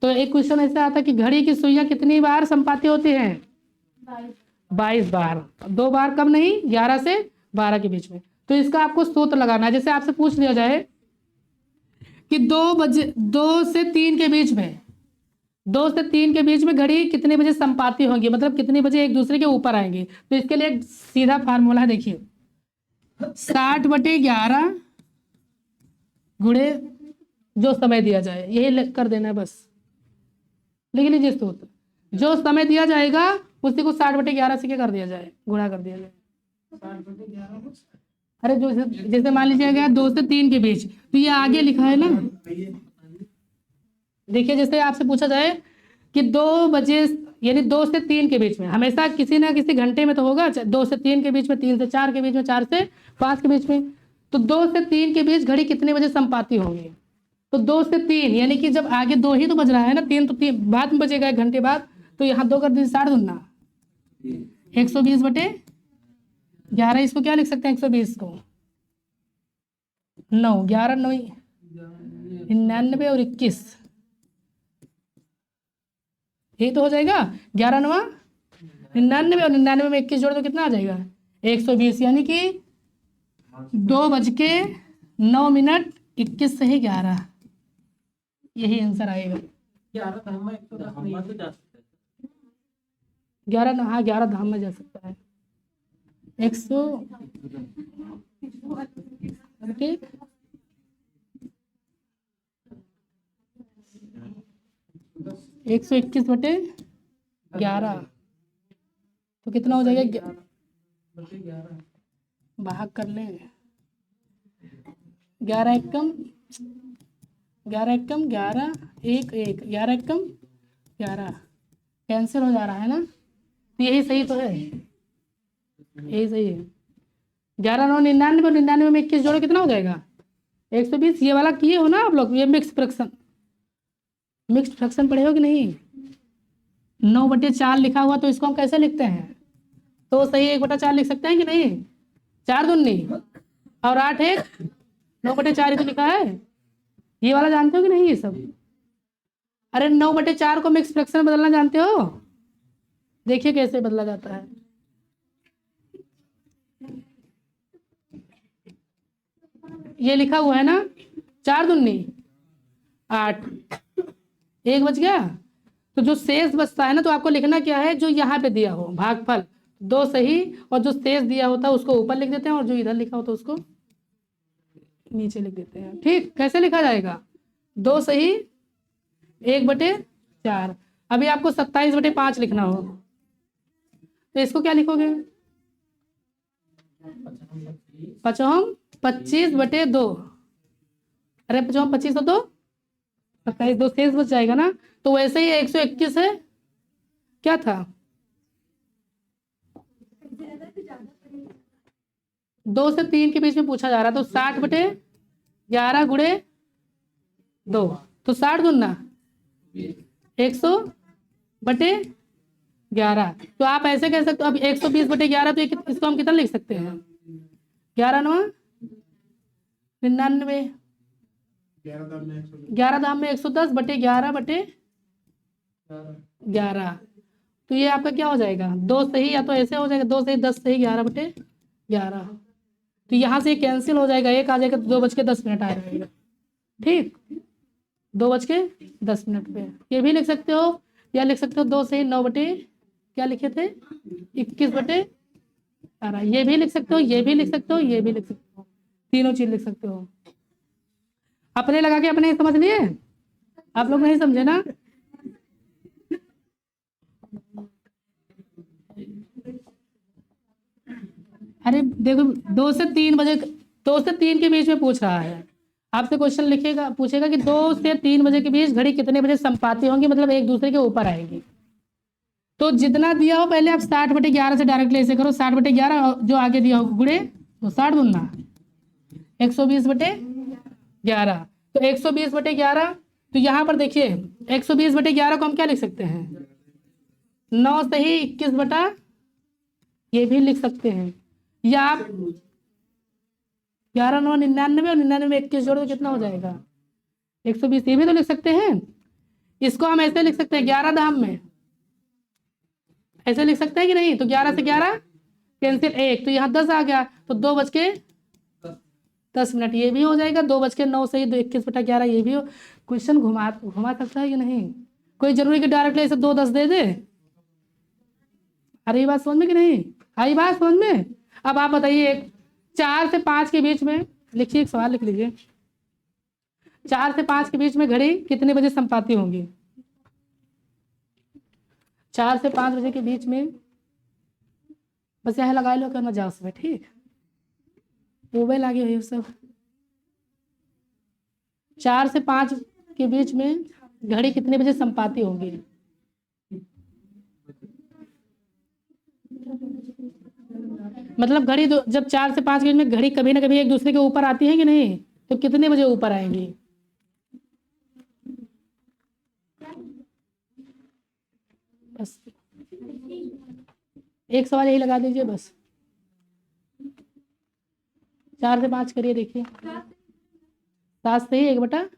तो एक क्वेश्चन ऐसा आता है कि घड़ी की सुइयां कितनी बार संपाती होती हैं? 22 बार। 2 बार कब नहीं? 11 से 12 के बीच में। तो इसका आपको सूत्र लगाना है। जैसे आपसे पूछ लिया जाए कि 2 से 3 के बीच में, 2 से 3 के बीच में घड़ी कितने बजे संपाती होंगी, मतलब कितने बजे एक दूसरे के ऊपर आएंगे। तो इसके लिए एक सीधा फार्मूला है, देखिए, 60/11 गुणे जो समय दिया जाए, यही कर देना है बस। लिख लीजिए सूत्र, जो समय दिया जाएगा उसी को 60/11 से क्या कर दिया जाए? गुणा कर दिया जाए। 60/11। अरे जो जैसे मान लीजिएगा 2 से 3 के बीच, तो ये आगे लिखा है ना। देखिए, जैसे आपसे पूछा जाए कि 2 बजे, यानी 2 से 3 के बीच में, हमेशा किसी ना किसी घंटे में तो होगा। 2 से 3 के बीच में, 3 से 4 के बीच में, 4 से 5 के बीच में। तो 2 से 3 के बीच घड़ी कितने बजे संपाती होगी? तो 2 से 3, यानी कि जब आगे 2 ही तो बज रहा है ना, 3 तो 3 बाद में बजेगा, 1 घंटे बाद। तो यहाँ 2 कर दीजिए, 60 दूना 120/11। इसको क्या लिख सकते हैं? 120 को 9, 11 9 99 और 21, यही तो हो जाएगा। 11 9 99 और 99 में 21 जोड़ तो कितना आ जाएगा? 120। यानी कि 2:09 21 से ही 11, यही आंसर आएगा। 11 धाम में 110 नहीं है। 11 ना, हाँ 11 धाम में जा सकता है। 100 ठीक, 121/11 तो कितना हो जाएगा? 11 भाग कर ले, 11 एकम 11 एकम 11 1 1, 11 एकम 11, कैंसिल हो जा रहा है ना। तो यही सही तो है, यही सही है। 11 9 99 और 99 में 21 जोड़ो कितना हो जाएगा? 120। ये वाला किए हो ना आप लोग, ये मिक्स फ्रैक्शन, मिक्स्ड फ्रैक्शन पढ़े हो कि नहीं? 9/4 लिखा हुआ तो इसको हम कैसे लिखते हैं? तो सही 1/4 लिख सकते हैं कि नहीं? 4 दूनी और 8 1 9/4 ही तो लिखा है। ये वाला जानते हो कि नहीं ये सब? अरे 9/4 को मिक्स फ्रैक्शन बदलना जानते हो? देखिए कैसे बदला जाता है। ये लिखा हुआ है ना 4 दूनी 8, 1 बच गया। तो जो शेष बचता है ना तो आपको लिखना क्या है, जो यहाँ पे दिया हो भागफल 2 सही, और जो शेष दिया होता है उसको ऊपर लिख देते हैं और जो इधर लिखा होता है उसको नीचे लिख देते हैं। ठीक, कैसे लिखा जाएगा? 2 सही 1/4। अभी आपको 27/5 लिखना हो तो इसको क्या लिखोगे? 25/2। अरे 25 तो 2 27 2 शेष बच जाएगा ना। तो वैसे ही 121 है, क्या था 2 से 3 के बीच में पूछा जा रहा, तो 60/11 गुणे 2, तो 60 दूना 100/11। तो आप ऐसे कह सकते हो। अब 120/11 तो इसको हम कितना लिख सकते हैं? 11 9 99, 11 दाम में 110/11/11। तो ये आपका क्या हो जाएगा? 2 सही, या तो ऐसे हो जाएगा 2 सही 10 सही 11/11। तो यहाँ से कैंसिल हो जाएगा, एक आ जाएगा तो 2:10 आ जाएगा। ठीक, 2:10 पे ये भी लिख सकते हो, या लिख सकते हो 2 सही 9 बटे क्या लिखे थे 21/12। ये भी लिख सकते हो, ये भी लिख सकते हो, ये भी लिख सकते हो, तीनों चीज लिख सकते हो। अपने लगा के अपने समझ लिए? आप लोग नहीं समझे ना? अरे देखो 2 से 3 बजे, 2 से 3 के बीच में पूछ रहा है आपसे क्वेश्चन। लिखेगा पूछेगा कि 2 से 3 बजे के बीच घड़ी कितने बजे संपाती होंगी, मतलब एक दूसरे के ऊपर आएगी। तो जितना दिया हो पहले आप 60/11 से डायरेक्टली ऐसे करो, 60/11 जो आगे दिया हो गुणे तो 60 दूना 120/11। तो 120/11, तो यहाँ पर देखिए 120/11 को हम क्या लिख सकते हैं? 9 सही 21 ये भी लिख सकते हैं, या आप 11 9 99 और 99 में 21 जोड़ो तो कितना हो जाएगा? 120। ये भी तो लिख सकते हैं। इसको हम ऐसे लिख सकते हैं 11 दाम में, ऐसे लिख सकते हैं कि नहीं? तो 11 से 11 कैंसिल 1, तो यहाँ 10 आ गया, तो 2:10 ये भी हो जाएगा। 2:09 सही 21/11 ये भी हो। क्वेश्चन घुमा सकता है कि नहीं? कोई जरूरी कि डायरेक्टली ऐसे 2 10 दे दे? अरे ये बात समझ में कि नहीं आई? बात समझ में? अब आप बताइए 4 से 5 के बीच में लिखिए, एक सवाल लिख लीजिए। 4 से 5 के बीच में घड़ी कितने बजे संपाती होंगी? 4 से 5 बजे के बीच में बस यहाँ लगा लो, करना जाओ उसमें। ठीक, मोबाइल आगे हुई सब। 4 से 5 के बीच में घड़ी कितने बजे संपाती होंगी? मतलब घड़ी जब 4 से 5 के बीच में घड़ी कभी ना कभी एक दूसरे के ऊपर आती है कि नहीं? तो कितने बजे ऊपर आएंगी? बस एक सवाल यही लगा दीजिए बस। 4 से 5 करिए, देखिए 7 से ही 1/4